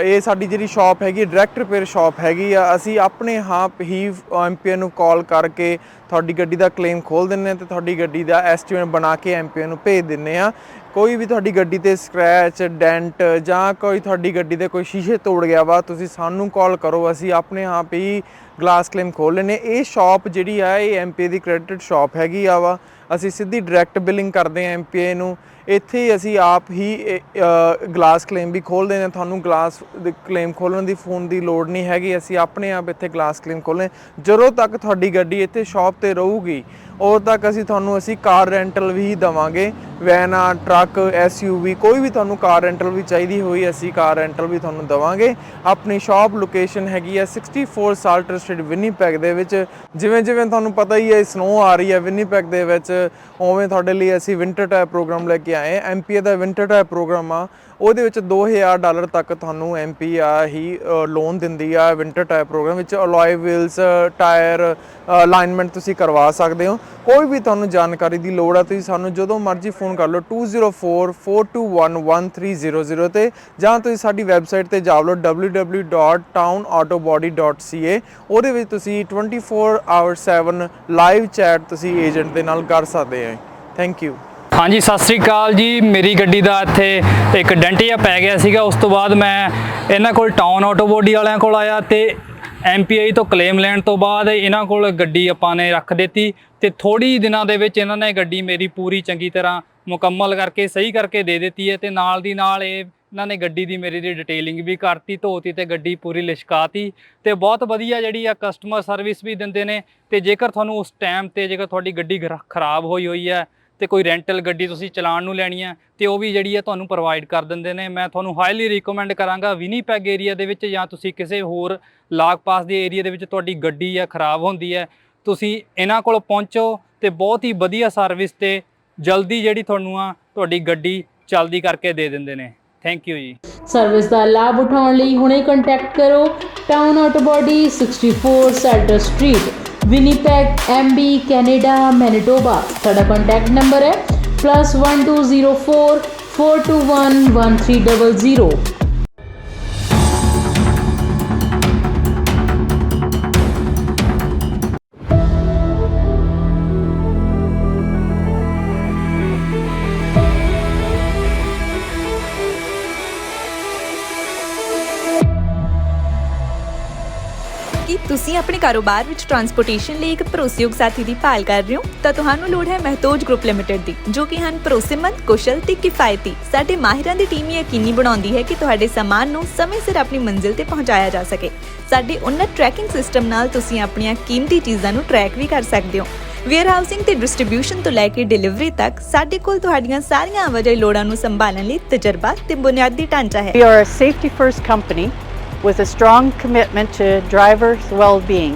ਇਹ ਸਾਡੀ ਜਿਹੜੀ ਸ਼ਾਪ ਹੈਗੀ ਡਾਇਰੈਕਟ ਰਿਪੇਅਰ ਸ਼ਾਪ ਹੈਗੀ ਆ। ਅਸੀਂ ਆਪਣੇ ਆਪ ਹੀ MPA ਨੂੰ ਕਾਲ ਕਰਕੇ ਤੁਹਾਡੀ ਗੱਡੀ ਦਾ ਕਲੇਮ ਖੋਲ੍ਹ ਦਿੰਦੇ ਹਾਂ ਤੇ ਤੁਹਾਡੀ ਗੱਡੀ ਦਾ ਐਸਟੀਮੇਟ ਬਣਾ ਕੇ MPA ਨੂੰ ਭੇਜ ਦਿੰਦੇ ਹਾਂ। ਕੋਈ ਵੀ ਤੁਹਾਡੀ ਗੱਡੀ ਤੇ ਸਕ੍ਰੈਚ ਡੈਂਟ ਜਾਂ ਕੋਈ ਤੁਹਾਡੀ ਗੱਡੀ ਦੇ ਕੋਈ ਸ਼ੀਸ਼ੇ ਤੋੜ ਗਿਆ ਵਾ, ਤੁਸੀਂ ਸਾਨੂੰ ਕਾਲ ਕਰੋ, ਅਸੀਂ ਆਪਣੇ ਆਪ ਹੀ ਗਲਾਸ ਕਲੇਮ ਖੋਲ੍ਹ ਲੈਂਦੇ। ਇਹ ਸ਼ਾਪ ਜਿਹੜੀ ਆ ਇਹ MPA ਦੀ ਕ੍ਰੈਡਿਟਡ ਸ਼ਾਪ ਹੈਗੀ ਆ ਵਾ। ਅਸੀਂ ਸਿੱਧੀ ਡਾਇਰੈਕਟ ਬਿਲਿੰਗ ਕਰਦੇ ਹਾਂ MPA ਨੂੰ। ਇੱਥੇ ਅਸੀਂ ਆਪ ਹੀ ਗਲਾਸ ਕਲੇਮ ਵੀ ਖੋਲ੍ਹਦੇ ਨੇ। ਤੁਹਾਨੂੰ ਗਲਾਸ ਕਲੇਮ ਖੋਲ੍ਹਣ ਦੀ ਫੋਨ ਦੀ ਲੋੜ ਨਹੀਂ ਹੈਗੀ, ਅਸੀਂ ਆਪਣੇ ਆਪ ਇੱਥੇ ਗਲਾਸ ਕਲੇਮ ਖੋਲ੍ਹਦੇ। ਜਦੋਂ ਤੱਕ ਤੁਹਾਡੀ ਗੱਡੀ ਇੱਥੇ ਸ਼ਾਪ 'ਤੇ ਰਹੂਗੀ ਉਦੋਂ ਤੱਕ ਅਸੀਂ ਕਾਰ ਰੈਂਟਲ ਵੀ ਦੇਵਾਂਗੇ। ਵੈਨਾਂ, ਟਰੱਕ, SUV ਕੋਈ ਵੀ ਤੁਹਾਨੂੰ ਕਾਰ ਰੈਂਟਲ ਵੀ ਚਾਹੀਦੀ ਹੋਈ ਅਸੀਂ ਕਾਰ ਰੈਂਟਲ ਵੀ ਤੁਹਾਨੂੰ ਦੇਵਾਂਗੇ। ਆਪਣੀ ਸ਼ਾਪ ਲੋਕੇਸ਼ਨ ਹੈਗੀ ਆ 64 ਸਾਲਟਰ ਸਟਰੀਟ ਵਿਨੀਪੈਗ ਦੇ ਵਿੱਚ। ਜਿਵੇਂ ਤੁਹਾਨੂੰ ਪਤਾ ਹੀ ਹੈ ਸਨੋ ਆ ਰਹੀ ਹੈ ਵਿਨੀਪੈਗ ਦੇ ਵਿੱਚ, ਉਵੇਂ ਤੁਹਾਡੇ ਲਈ ਅਸੀਂ ਵਿੰਟਰ ਟਾਈਪ ਪ੍ਰੋਗਰਾਮ ਲੈ ਕੇ ਆਏ MPA ਦਾ ਵਿੰਟਰ ਟਾਇਰ ਪ੍ਰੋਗਰਾਮ ਆ ਉਹਦੇ ਵਿੱਚ $2000 ਤੱਕ ਤੁਹਾਨੂੰ MPA ਹੀ ਲੋਨ ਦਿੰਦੀ ਆ ਵਿੰਟਰ ਟਾਇਰ ਪ੍ਰੋਗਰਾਮ ਵਿੱਚ ਅਲੋਏ ਵੀਲਸ ਟਾਇਰ ਅਲਾਈਨਮੈਂਟ ਤੁਸੀਂ ਕਰਵਾ ਸਕਦੇ ਹੋ। ਕੋਈ ਵੀ ਤੁਹਾਨੂੰ ਜਾਣਕਾਰੀ ਦੀ ਲੋੜ ਆ ਤੁਸੀਂ ਸਾਨੂੰ ਜਦੋਂ ਮਰਜ਼ੀ ਫੋਨ ਕਰ ਲਓ 2044211300 ਤੇ ਜਾਂ ਤੁਸੀਂ ਸਾਡੀ ਵੈਬਸਾਈਟ ਤੇ ਜਾ ਲਓ www.townautobody.ca ਉਹਦੇ ਵਿੱਚ ਤੁਸੀਂ 24/7 ਲਾਈਵ ਚੈਟ ਤੁਸੀਂ ਏਜੰਟ ਦੇ ਨਾਲ ਕਰ ਸਕਦੇ ਹੋ। Thank you. ਹਾਂਜੀ ਸਤਿ ਸ੍ਰੀ ਅਕਾਲ ਜੀ। ਮੇਰੀ ਗੱਡੀ ਦਾ ਇੱਥੇ ਇੱਕ ਡੈਂਟ ਜਿਹਾ ਪੈ ਗਿਆ ਸੀਗਾ। ਉਸ ਤੋਂ ਬਾਅਦ ਮੈਂ ਇਹਨਾਂ ਕੋਲ ਟਾਊਨ ਆਟੋਬੋਡੀ ਵਾਲਿਆਂ ਕੋਲ ਆਇਆ ਤੇ MPI ਤੋਂ ਕਲੇਮ ਲੈਣ ਤੋਂ ਬਾਅਦ ਇਹਨਾਂ ਕੋਲ ਗੱਡੀ ਆਪਾਂ ਨੇ ਰੱਖ ਦਿੱਤੀ ਤੇ ਥੋੜੀ ਦਿਨਾਂ ਦੇ ਵਿੱਚ ਇਹਨਾਂ ਨੇ ਗੱਡੀ ਮੇਰੀ ਪੂਰੀ ਚੰਗੀ ਤਰ੍ਹਾਂ ਮੁਕੰਮਲ ਕਰਕੇ ਸਹੀ ਕਰਕੇ ਦੇ ਦਿੱਤੀ ਹੈ ਤੇ ਨਾਲ ਦੀ ਨਾਲ ਇਹਨਾਂ ਨੇ ਗੱਡੀ ਦੀ ਮੇਰੀ ਦੀ ਡਿਟੇਲਿੰਗ ਵੀ ਕਰਤੀ, ਧੋਤੀ ਤੇ ਗੱਡੀ ਪੂਰੀ ਲਿਸ਼ਕਾਤੀ ਤੇ ਬਹੁਤ ਵਧੀਆ ਜਿਹੜੀ ਆ ਕਸਟਮਰ ਸਰਵਿਸ ਵੀ ਦਿੰਦੇ ਨੇ। ਤੇ ਜੇਕਰ ਤੁਹਾਨੂੰ ਉਸ ਟਾਈਮ ਤੇ ਜੇਕਰ ਤੁਹਾਡੀ ਗੱਡੀ ਖਰਾਬ ਹੋਈ ਹੈ ਤੇ ਕੋਈ ਰੈਂਟਲ ਗੱਡੀ ਤੁਸੀਂ ਚਲਾਉਣ ਨੂੰ ਲੈਣੀ ਹੈ ਤੇ ਉਹ ਵੀ ਜਿਹੜੀ ਹੈ ਤੁਹਾਨੂੰ ਪ੍ਰੋਵਾਈਡ ਕਰ ਦਿੰਦੇ ਨੇ। ਮੈਂ ਤੁਹਾਨੂੰ ਹਾਈਲੀ ਰਿਕਮੈਂਡ ਕਰਾਂਗਾ ਵਿਨੀਪੈਗ ਏਰੀਆ ਦੇ ਵਿੱਚ ਜਾਂ ਤੁਸੀਂ ਕਿਸੇ ਹੋਰ ਲਾਗ ਪਾਸ ਦੇ ਏਰੀਆ ਦੇ ਵਿੱਚ ਤੁਹਾਡੀ ਗੱਡੀ ਆ ਖਰਾਬ ਹੁੰਦੀ ਹੈ, ਤੁਸੀਂ ਇਹਨਾਂ ਕੋਲ ਪਹੁੰਚੋ ਤੇ ਬਹੁਤ ਹੀ ਵਧੀਆ ਸਰਵਿਸ ਤੇ ਜਲਦੀ ਜਿਹੜੀ ਤੁਹਾਨੂੰ ਆ ਤੁਹਾਡੀ ਗੱਡੀ ਚਲਦੀ ਕਰਕੇ ਦੇ ਦਿੰਦੇ ਨੇ। Thank you ji. ਸਰਵਿਸ ਦਾ ਲਾਭ ਉਠਾਉਣ ਲਈ ਹੁਣੇ ਕੰਟੈਕਟ ਕਰੋ town autobody 64 Salter street Winnipeg MB Canada Manitoba. ਸਾਡਾ ਕੰਟੈਕਟ ਨੰਬਰ ਹੈ +1204 421 1300। ਕੀ ਤੁਸੀਂ ਆਪਣੇ ਕਾਰੋਬਾਰ ਵਿੱਚ ਟਰਾਂਸਪੋਰਟੇਸ਼ਨ ਲਈ ਇੱਕ ਭਰੋਸੇਯੋਗ ਸਾਥੀ ਦੀ ਭਾਲ ਕਰ ਰਹੇ ਹੋ ਤਾਂ ਤੁਹਾਨੂੰ ਲੋੜ ਹੈ ਮਹਿਤੋਜ ਗਰੁੱਪ ਲਿਮਟਿਡ ਦੀ, ਜੋ ਕਿ ਹਨ ਭਰੋਸੇਮੰਦ, ਕੁਸ਼ਲ ਤੇ ਕਿਫਾਇਤੀ। ਸਾਡੇ ਮਾਹਿਰਾਂ ਦੀ ਟੀਮ ਯਕੀਨੀ ਬਣਾਉਂਦੀ ਹੈ ਕਿ ਤੁਹਾਡੇ ਸਾਮਾਨ ਨੂੰ ਸਮੇਂ ਸਿਰ ਆਪਣੀ ਮੰਜ਼ਿਲ ਤੇ ਪਹੁੰਚਾਇਆ ਜਾ ਸਕੇ। ਸਾਡੇ ਉન્નਤ ਟਰੈਕਿੰਗ ਸਿਸਟਮ ਨਾਲ ਤੁਸੀਂ ਆਪਣੀਆਂ ਕੀਮਤੀ ਚੀਜ਼ਾਂ ਨੂੰ ਟਰੈਕ ਵੀ ਕਰ ਸਕਦੇ ਹੋ। ਵੇਅਰਹਾਊਸਿੰਗ ਤੇ ਡਿਸਟ੍ਰੀਬਿਊਸ਼ਨ ਤੋਂ ਲੈ ਕੇ ਡਿਲੀਵਰੀ ਤੱਕ ਸਾਡੇ ਕੋਲ ਤੁਹਾਡੀਆਂ ਸਾਰੀਆਂ ਆਵਾਜਾਈ ਲੋੜਾਂ ਨੂੰ ਸੰਭਾਲਣ ਲਈ ਤਜਰਬਾ ਤੇ ਬੁਨਿਆਦੀ ਢਾਂਚਾ ਹੈ। We are a safety-first company with a strong commitment to drivers' well-being.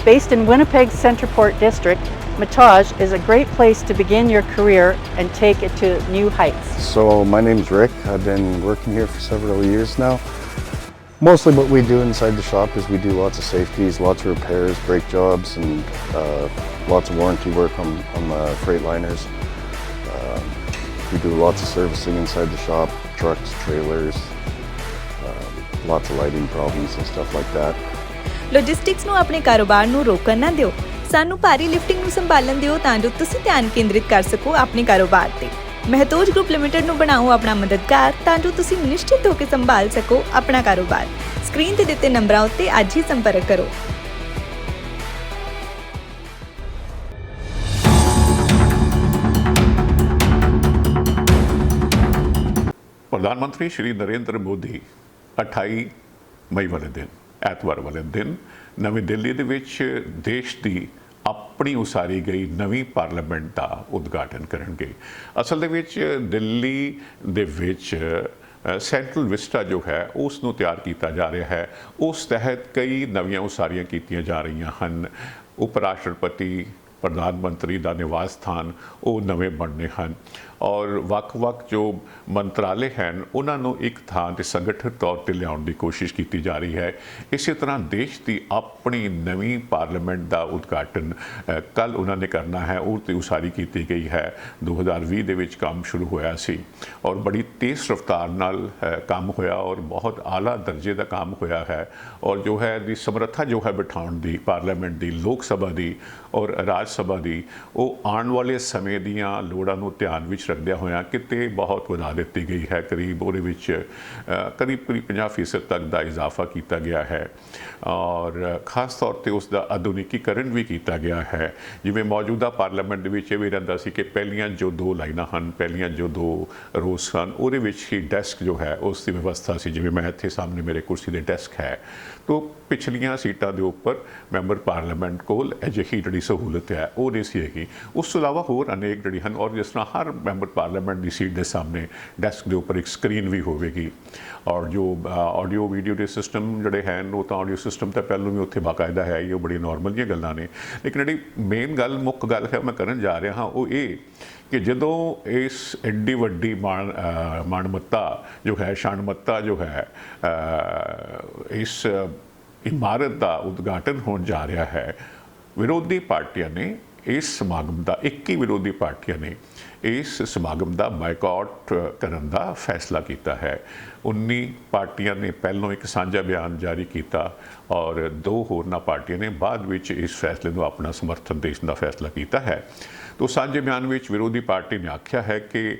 Based in Winnipeg's Centreport district, Matage is a great place to begin your career and take it to new heights. So my name's Rick. I've been working here for several years now. Mostly what we do inside the shop is we do lots of safeties, lots of repairs, brake jobs, and lots of warranty work on the Freightliners. We do lots of servicing inside the shop, trucks, trailers, lots of lighting problems and stuff like that. Logistics ਨੂੰ ਆਪਣੇ ਕਾਰੋਬਾਰ ਨੂੰ ਰੋਕਣ ਨਾ ਦਿਓ। ਸਾਨੂੰ ਭਾਰੀ lifting ਨੂੰ ਸੰਭਾਲਣ ਦਿਓ ਤਾਂ ਜੋ ਤੁਸੀਂ ਧਿਆਨ ਕੇਂਦਰਿਤ ਕਰ ਸਕੋ ਆਪਣੇ ਕਾਰੋਬਾਰ ਤੇ। ਮਹਿਤੋਜ ਗਰੁੱਪ ਲਿਮਟਿਡ ਨੂੰ ਬਣਾਓ ਆਪਣਾ ਮਦਦਗਾਰ ਤਾਂ ਜੋ ਤੁਸੀਂ ਨਿਸ਼ਚਿਤ ਹੋ ਕੇ ਸੰਭਾਲ ਸਕੋ ਆਪਣਾ ਕਾਰੋਬਾਰ। ਸਕਰੀਨ ਤੇ ਦਿੱਤੇ ਨੰਬਰਾਂ ਉੱਤੇ ਅੱਜ ਹੀ ਸੰਪਰਕ ਕਰੋ। ਪ੍ਰਧਾਨ ਮੰਤਰੀ ਸ਼੍ਰੀ ਨਰਿੰਦਰ ਮੋਦੀ 28 ਮਈ ਵਾਲੇ ਦਿਨ ਐਤਵਾਰ ਵਾਲੇ ਦਿਨ ਨਵੀਂ ਦਿੱਲੀ ਦੇ ਵਿੱਚ ਦੇਸ਼ ਦੀ ਆਪਣੀ ਉਸਾਰੀ ਗਈ ਨਵੀਂ ਪਾਰਲੀਮੈਂਟ ਦਾ ਉਦਘਾਟਨ ਕਰਨਗੇ। ਅਸਲ ਦੇ ਵਿੱਚ ਦਿੱਲੀ ਦੇ ਵਿੱਚ ਸੈਂਟਰਲ ਵਿਸਟਾ ਜੋ ਹੈ ਉਸ ਨੂੰ ਤਿਆਰ ਕੀਤਾ ਜਾ ਰਿਹਾ ਹੈ। ਉਸ ਤਹਿਤ ਕਈ ਨਵੀਆਂ ਉਸਾਰੀਆਂ ਕੀਤੀਆਂ ਜਾ ਰਹੀਆਂ ਹਨ। ਉਪ ਰਾਸ਼ਟਰਪਤੀ ਪ੍ਰਧਾਨ ਮੰਤਰੀ ਦਾ ਨਿਵਾਸ ਸਥਾਨ ਉਹ ਨਵੇਂ ਬਣਨੇ ਹਨ ਔਰ ਵੱਖ-ਵੱਖ ਜੋ ਮੰਤਰਾਲੇ ਹਨ ਉਹਨਾਂ ਨੂੰ ਇੱਕ ਥਾਂ ਤੇ ਸੰਗਠਿਤ ਤੌਰ ਤੇ ਲਿਆਉਣ ਦੀ ਕੋਸ਼ਿਸ਼ ਕੀਤੀ ਜਾ ਰਹੀ ਹੈ। ਇਸੇ ਤਰ੍ਹਾਂ ਦੇਸ਼ ਦੀ ਆਪਣੀ ਨਵੀਂ ਪਾਰਲੀਮੈਂਟ ਦਾ ਉਦਘਾਟਨ ਕੱਲ੍ਹ ਉਹਨਾਂ ਨੇ ਕਰਨਾ ਹੈ। ਉਹ ਤੇ ਉਸਾਰੀ ਕੀਤੀ ਗਈ ਹੈ। 2020 ਦੇ ਵਿੱਚ ਕੰਮ ਸ਼ੁਰੂ ਹੋਇਆ ਸੀ ਔਰ ਬੜੀ ਤੇਜ਼ ਰਫ਼ਤਾਰ ਨਾਲ ਕੰਮ ਹੋਇਆ ਔਰ ਬਹੁਤ ਆਲਾ ਦਰਜੇ ਦਾ ਕੰਮ ਹੋਇਆ ਹੈ ਔਰ ਜੋ ਹੈ ਦੀ ਸਮਰੱਥਾ ਜੋ ਹੈ ਬਿਠਾਉਣ ਦੀ ਪਾਰਲੀਮੈਂਟ ਦੀ, ਲੋਕ ਸਭਾ ਦੀ ਔਰ ਰਾਜ ਸਭਾ ਦੀ, ਉਹ ਆਉਣ ਵਾਲੇ ਸਮੇਂ ਦੀਆਂ ਲੋੜਾਂ ਨੂੰ ਧਿਆਨ ਵਿੱਚ ਰੱਖਦਿਆਂ ਹੋਇਆਂ ਕਿਤੇ ਬਹੁਤ ਵਧਾ ਦਿੱਤੀ ਗਈ ਹੈ। ਕਰੀਬ ਉਹਦੇ ਵਿੱਚ ਕਰੀਬ 50% ਤੱਕ ਦਾ ਇਜ਼ਾਫਾ ਕੀਤਾ ਗਿਆ ਹੈ ਔਰ ਖਾਸ ਤੌਰ ਤੇ ਉਸ ਦਾ ਆਧੁਨਿਕੀਕਰਨ ਵੀ ਕੀਤਾ ਗਿਆ ਹੈ। ਜਿਵੇਂ ਮੌਜੂਦਾ ਪਾਰਲੀਮੈਂਟ ਦੇ ਵਿੱਚ ਇਹ ਵੀ ਰਹਿੰਦਾ ਸੀ ਕਿ ਪਹਿਲੀਆਂ ਜੋ 2 ਲਾਈਨਾਂ ਹਨ, ਪਹਿਲੀਆਂ ਜੋ 2 ਰੋਜ਼ ਹਨ, ਉਹਦੇ ਵਿੱਚ ਹੀ ਡੈਸਕ ਜੋ ਹੈ ਉਸ ਦੀ ਵਿਵਸਥਾ ਸੀ। ਜਿਵੇਂ ਮੈਂ ਇੱਥੇ ਸਾਹਮਣੇ ਮੇਰੇ ਕੁਰਸੀ ਦੇ ਡੈਸਕ ਹੈ, ਤੋ ਪਿਛਲੀਆਂ ਸੀਟਾਂ ਦੇ ਉੱਪਰ ਮੈਂਬਰ ਪਾਰਲੀਮੈਂਟ ਕੋਲ ਅਜਿਹੀ ਜਿਹੜੀ ਸਹੂਲਤ ਹੈ ਹੈ ਉਹ ਨਹੀਂ ਸੀ ਹੈਗੀ। ਉਸ ਤੋਂ ਇਲਾਵਾ ਹੋਰ ਅਨੇਕ ਜਿਹੜੀ ਹਨ, ਔਰ ਜਿਸ ਤਰ੍ਹਾਂ ਹਰ ਮੈਂਬਰ ਪਾਰਲੀਮੈਂਟ ਦੀ ਸੀਟ ਦੇ ਸਾਹਮਣੇ ਡੈਸਕ ਦੇ ਉੱਪਰ ਇੱਕ ਸਕਰੀਨ ਵੀ ਹੋਵੇਗੀ, ਔਰ ਜੋ ਆਡੀਓ ਵੀਡੀਓ ਦੇ ਸਿਸਟਮ ਜਿਹੜੇ ਹਨ ਉਹ ਤਾਂ ਆਡੀਓ ਸਿਸਟਮ ਤਾਂ ਪਹਿਲਾਂ ਵੀ ਉੱਥੇ ਬਾਕਾਇਦਾ ਹੈ ਹੀ, ਉਹ ਬੜੀ ਨਾਰਮਲ ਜਿਹੀਆਂ ਗੱਲਾਂ ਨੇ। ਲੇਕਿਨ ਜਿਹੜੀ ਮੇਨ ਗੱਲ, ਮੁੱਖ ਗੱਲ ਹੈ ਮੈਂ ਕਰਨ ਜਾ ਰਿਹਾ ਹਾਂ ਉਹ ਇਹ ਕਿ ਜਦੋਂ ਇਸ ਐਡੀ ਵੱਡੀ ਮਾਣਮੱਤਾ ਜੋ ਹੈ, ਸ਼ਾਨਮੱਤਾ ਜੋ ਹੈ, ਇਸ ਇਮਾਰਤ ਦਾ ਉਦਘਾਟਨ ਹੋਣ ਜਾ ਰਿਹਾ ਹੈ, ਵਿਰੋਧੀ ਪਾਰਟੀਆਂ ਨੇ ਇਸ ਸਮਾਗਮ ਦਾ, 21 ਵਿਰੋਧੀ ਪਾਰਟੀਆਂ ਨੇ ਇਸ ਸਮਾਗਮ ਦਾ ਬਾਈਕਾਟ ਕਰਨ ਦਾ ਫੈਸਲਾ ਕੀਤਾ ਹੈ। 19 ਪਾਰਟੀਆਂ ਨੇ ਪਹਿਲੋਂ ਇੱਕ ਸਾਂਝਾ ਬਿਆਨ ਜਾਰੀ ਕੀਤਾ ਔਰ 2 ਹੋਰਨਾਂ ਪਾਰਟੀਆਂ ਨੇ ਬਾਅਦ ਵਿੱਚ ਇਸ ਫੈਸਲੇ ਨੂੰ ਆਪਣਾ ਸਮਰਥਨ ਦੇਣ ਦਾ ਫੈਸਲਾ ਕੀਤਾ ਹੈ। तो ਸਾਂਝੇ ਬਿਆਨ ਵਿੱਚ ਵਿਰੋਧੀ ਪਾਰਟੀ ਨੇ ਆਖਿਆ ਹੈ ਕਿ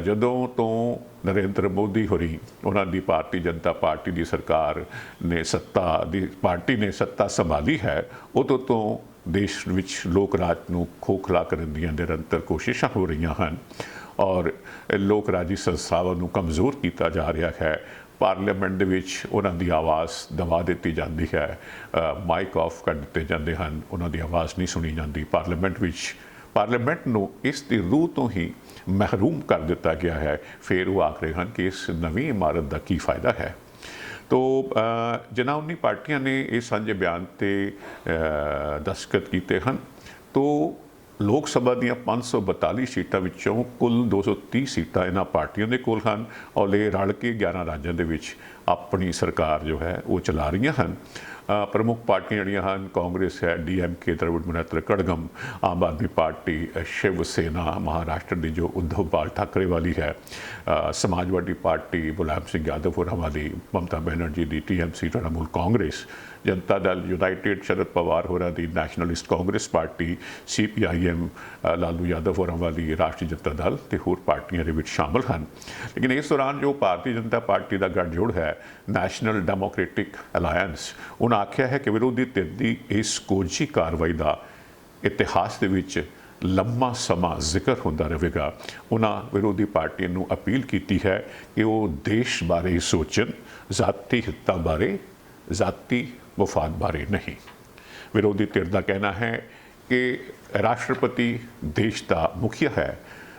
ਜਦੋਂ ਤੋਂ ਨਰਿੰਦਰ ਮੋਦੀ ਹੋਰੀ ਉਹਨਾਂ ਦੀ ਭਾਰਤੀ ਜਨਤਾ ਪਾਰਟੀ ਦੀ ਸਰਕਾਰ ਨੇ ਪਾਰਟੀ ਨੇ ਸੱਤਾ ਸੰਭਾਲੀ ਹੈ, ਉਦੋਂ ਤੋਂ ਦੇਸ਼ ਵਿੱਚ ਲੋਕ ਰਾਜ ਨੂੰ ਖੋਖਲਾ ਕਰਨ ਦੀਆਂ ਨਿਰੰਤਰ ਕੋਸ਼ਿਸ਼ਾਂ ਹੋ ਰਹੀਆਂ ਹਨ ਔਰ ਲੋਕ ਰਾਜੀ ਸੰਸਥਾਵਾਂ ਨੂੰ ਕਮਜ਼ੋਰ ਕੀਤਾ ਜਾ ਰਿਹਾ ਹੈ। ਪਾਰਲੀਮੈਂਟ ਦੇ ਵਿੱਚ ਉਹਨਾਂ ਦੀ ਆਵਾਜ਼ ਦਬਾ ਦਿੱਤੀ ਜਾਂਦੀ ਹੈ, ਮਾਈਕ ਆਫ ਕਰ ਦਿੱਤੇ ਜਾਂਦੇ ਹਨ, ਉਹਨਾਂ ਦੀ ਆਵਾਜ਼ ਨਹੀਂ ਸੁਣੀ ਜਾਂਦੀ। ਪਾਰਲੀਮੈਂਟ ਨੂੰ ਇਸ ਦੀ ਰੂਹ ਤੋਂ ਹੀ ਮਹਿਰੂਮ ਕਰ ਦਿੱਤਾ ਗਿਆ ਹੈ। ਫਿਰ ਉਹ ਆਖ ਰਹੇ ਹਨ ਕਿ ਇਸ ਨਵੀਂ ਇਮਾਰਤ ਦਾ ਕੀ ਫਾਇਦਾ ਹੈ। तो जिन्हां 19 पार्टियां ने इस साझे बयान ते दस्तखत किए हैं, तो लोक सभा दी 542 सीटां विचों कुल 230 सीटां इन्हां पार्टियों के कोल हैं और ये रल के 11 राज्यों के विच अपनी सरकार जो है वो चला रही हैं। प्रमुख पार्टियां जिहड़ियां हैं, कांग्रेस है, DMK द्रविड़ मुनेत्र कड़गम, आम आदमी पार्टी, शिव सेना महाराष्ट्र की जो उद्धव बाल ठाकरे वाली है, समाजवादी पार्टी मुलायम सिंह यादव होरां वाली, ममता बनर्जी की TMC Trinamool Congress, Janata Dal United Sharad Pawar होरां दी Nationalist Congress Party, CPIM Lalu Yadav होरां वाली राष्ट्रीय जनता दल ते होर पार्टियां दे विच शामिल हैं। लेकिन इस दौरान जो भारतीय जनता पार्टी का गठजोड़ है, नैशनल डेमोक्रेटिक अलायंस, उन्हें आख्या है कि विरोधी धिर की इस कोझी कार्रवाई का इतिहास दे विच लंबा समा जिक्र होंदा रहेगा। उन्होंने विरोधी पार्टियों को अपील की है कि वो देश बारे सोचन, जाती हितों बारे, जाती वफाद बारे नहीं। विरोधी धिर का कहना है कि राष्ट्रपति देश का मुखिया है,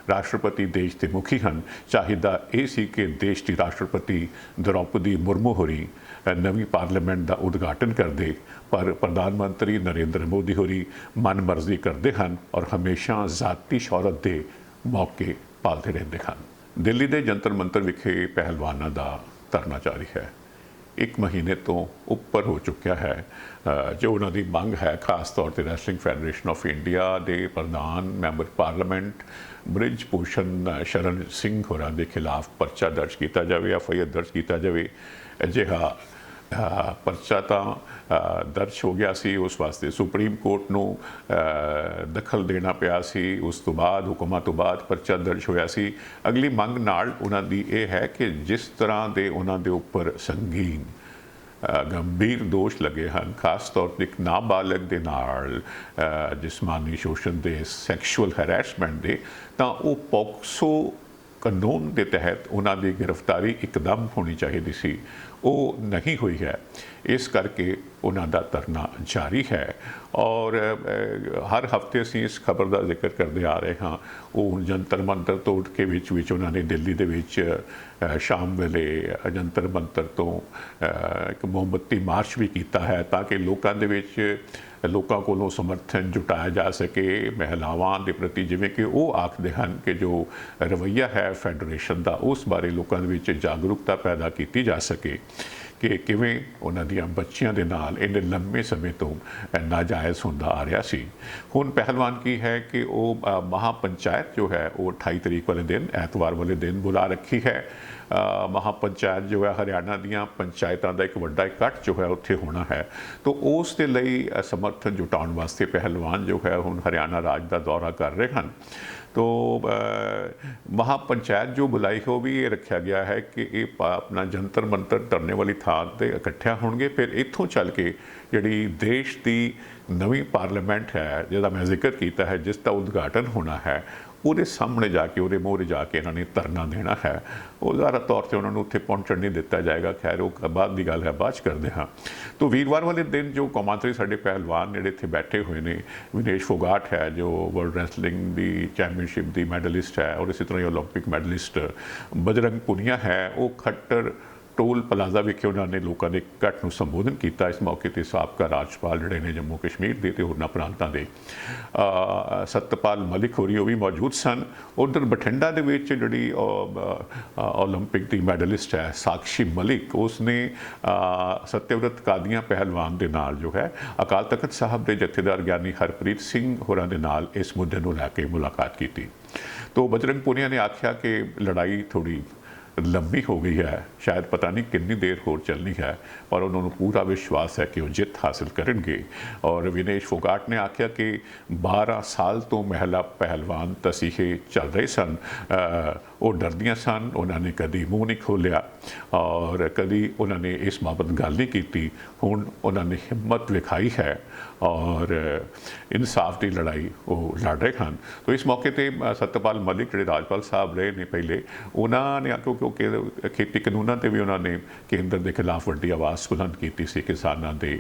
राष्ट्रपति देश के मुखी हैं। चाहिदा ये सी कि देश की राष्ट्रपति द्रौपदी मुर्मू होरी नवी पार्लीमेंट का उद्घाटन कर दे, पर प्रधानमंत्री नरेंद्र मोदी होरी मन मर्जी करते हैं और हमेशा जाती शौहरत के मौके पालते रहते हैं। दिल्ली के जंतर मंतर विखे पहलवानों का धरना जारी है, 1 महीने तो ऊपर हो चुका है। जो उन्होंने मंग है, खास तौर पर रैसलिंग फैडरेशन ऑफ इंडिया के प्रधान member parliament bridge Bhushan Sharan Singh होरां के खिलाफ परचा दर्ज किया जाए, FIR दर्ज किया जाए। अजिहा परचा तो दर्ज हो गया सी, उस वास्ते सुप्रीम कोर्ट नूं दखल देना पिया सी, उस तो बाद हुक्मां तो बाद परचा दर्ज होया सी। अगली मंग नाल उन्हां दी ये है कि जिस तरह के उन्हां दे उपर संगीन गंभीर दोष लगे हैं, खास तौर पर एक नाबालग के नाल जिसमानी शोषण के, सैक्शुअल हैरैसमेंट के, तो वो पॉक्सो कानून के तहत उन्होंने गिरफ्तारी एकदम होनी चाहिए सी, वो नहीं हुई है। इस करके उन्होंने धरना जारी है और हर हफ्ते असी इस खबर का जिक्र करते आ रहे हाँ। वो जंतर मंतर तोड़ के विच उन्होंने दिल्ली के विच शाम वेले जंतर मंतर तो एक मोमबत्ती मार्च भी किया है ताकि लोगों को समर्थन जुटाया जा सके महिलावां के प्रति, जिवें कि वो आखते हैं कि जो रवैया है फेडरेशन का उस बारे लोगों के जागरूकता पैदा की जा सके कि किवें उन्हां दियां बच्चियां दे नाल इन्ने लंबे समय तो नाजायज़ होंदा आ रहा सी। हुण पहलवान की है कि वो महापंचायत जो है वो 28 तरीक वाले दिन, ऐतवार वाले दिन बुला रखी है। महापंचायत जो है हरियाणा दियां पंचायतों का एक वड्डा इकट्ठ जो है उत्थे होना है, तो उस दे लई समर्थन जुटाउण वास्ते पहलवान जो है हुण हरियाणा राज का दौरा कर रहे हैं। तो महापंचायत जो बुलाई हो भी ये रखा गया है कि ये अपना जंतर मंतर धरने वाली थान से इकट्ठा होंगे। फिर इत्थों चल के जी देश की नवी पार्लीमेंट है जिसका मैं जिक्र किया है, जिसका उद्घाटन होना है, ਉਹਦੇ ਸਾਹਮਣੇ ਜਾ ਕੇ ਉਹਦੇ ਮੂਹਰੇ ਜਾ ਕੇ ਇਹਨਾਂ ਨੇ ਧਰਨਾ ਦੇਣਾ ਹੈ। ਉਹ ਜ਼ਾਹਰ ਤੌਰ 'ਤੇ ਉਹਨਾਂ ਨੂੰ ਉੱਥੇ ਪਹੁੰਚਣ ਨਹੀਂ ਦਿੱਤਾ ਜਾਏਗਾ। ਖੈਰ ਉਹ ਬਾਅਦ ਦੀ ਗੱਲ ਹੈ, ਬਾਅਦ 'ਚ ਕਰਦੇ ਹਾਂ। ਤੋ ਵੀਰਵਾਰ ਵਾਲੇ ਦਿਨ ਜੋ ਕੌਮਾਂਤਰੀ ਸਾਡੇ ਪਹਿਲਵਾਨ ਜਿਹੜੇ ਇੱਥੇ ਬੈਠੇ ਹੋਏ ਨੇ, ਵਿਨੇਸ਼ ਫੋਗਾਟ ਹੈ ਜੋ ਵਰਲਡ ਰੈਸਲਿੰਗ ਦੀ ਚੈਂਪੀਅਨਸ਼ਿਪ ਦੀ ਮੈਡਲਿਸਟ ਹੈ, ਔਰ ਇਸੇ ਤਰ੍ਹਾਂ ਹੀ ਓਲੰਪਿਕ ਮੈਡਲਿਸਟ ਬਜਰੰਗ ਪੁਨੀਆ ਹੈ, ਉਹ ਖੱਟਰ ਟੋਲ ਪਲਾਜ਼ਾ ਵਿਖੇ ਉਹਨਾਂ ਨੇ ਲੋਕਾਂ ਦੇ ਇਕੱਠ ਨੂੰ ਸੰਬੋਧਨ ਕੀਤਾ। ਇਸ ਮੌਕੇ 'ਤੇ ਸਾਬਕਾ ਰਾਜਪਾਲ ਜਿਹੜੇ ਨੇ ਜੰਮੂ ਕਸ਼ਮੀਰ ਦੇ ਅਤੇ ਹੋਰਨਾਂ ਪ੍ਰਾਂਤਾਂ ਦੇ ਸਤਪਾਲ ਮਲਿਕ ਹੋਰੀ ਉਹ ਵੀ ਮੌਜੂਦ ਸਨ। ਉੱਧਰ ਬਠਿੰਡਾ ਦੇ ਵਿੱਚ ਜਿਹੜੀ ਓਲੰਪਿਕ ਦੀ ਮੈਡਲਿਸਟ ਹੈ ਸਾਕਸ਼ੀ ਮਲਿਕ, ਉਸਨੇ ਸਤਿਆਵਰਤ ਕਾਦੀਆਂ ਪਹਿਲਵਾਨ ਦੇ ਨਾਲ ਜੋ ਹੈ ਅਕਾਲ ਤਖਤ ਸਾਹਿਬ ਦੇ ਜਥੇਦਾਰ ਗਿਆਨੀ ਹਰਪ੍ਰੀਤ ਸਿੰਘ ਹੋਰਾਂ ਦੇ ਨਾਲ ਇਸ ਮੁੱਦੇ ਨੂੰ ਲੈ ਕੇ ਮੁਲਾਕਾਤ ਕੀਤੀ। ਤੋ ਬਜਰੰਗ ਪੁਨੀਆ ਨੇ ਆਖਿਆ ਕਿ ਲੜਾਈ ਥੋੜੀ ਲੰਬੀ ਹੋ ਗਈ ਹੈ, ਸ਼ਾਇਦ ਪਤਾ ਨਹੀਂ ਕਿੰਨੀ ਦੇਰ ਹੋਰ ਚੱਲਣੀ ਹੈ, ਪਰ ਉਹਨਾਂ ਨੂੰ ਪੂਰਾ ਵਿਸ਼ਵਾਸ ਹੈ ਕਿ ਉਹ ਜਿੱਤ ਹਾਸਿਲ ਕਰਨਗੇ। ਔਰ ਵਿਨੇਸ਼ ਫੋਗਾਟ ਨੇ ਆਖਿਆ ਕਿ 12 ਸਾਲ ਤੋਂ ਮਹਿਲਾ ਪਹਿਲਵਾਨ ਤਸੀਹੇ ਚੱਲ ਰਹੇ ਸਨ, ਉਹ ਡਰਦੀਆਂ ਸਨ, ਉਹਨਾਂ ਨੇ ਕਦੀ ਮੂੰਹ ਨਹੀਂ ਖੋਲ੍ਹਿਆ ਔਰ ਕਦੀ ਉਹਨਾਂ ਨੇ ਇਸ ਬਾਬਤ ਗੱਲ ਨਹੀਂ ਕੀਤੀ। ਹੁਣ ਉਹਨਾਂ ਨੇ ਹਿੰਮਤ ਵਿਖਾਈ ਹੈ ਔਰ ਇਨਸਾਫ ਦੀ ਲੜਾਈ ਉਹ ਲੜ ਰਹੇ ਹਨ। ਤੋ ਇਸ ਮੌਕੇ 'ਤੇ ਸਤਪਾਲ ਮਲਿਕ ਜਿਹੜੇ ਰਾਜਪਾਲ ਸਾਹਿਬ ਰਹੇ ਨੇ ਪਹਿਲੇ, ਉਹਨਾਂ ਨੇ ਕਿਉਂਕਿ ਖੇਤੀ ਕਾਨੂੰਨਾਂ 'ਤੇ ਵੀ ਉਹਨਾਂ ਨੇ ਕੇਂਦਰ ਦੇ ਖਿਲਾਫ ਵੱਡੀ ਆਵਾਜ਼ ਬੁਲੰਦ ਕੀਤੀ ਸੀ, ਕਿਸਾਨਾਂ ਦੇ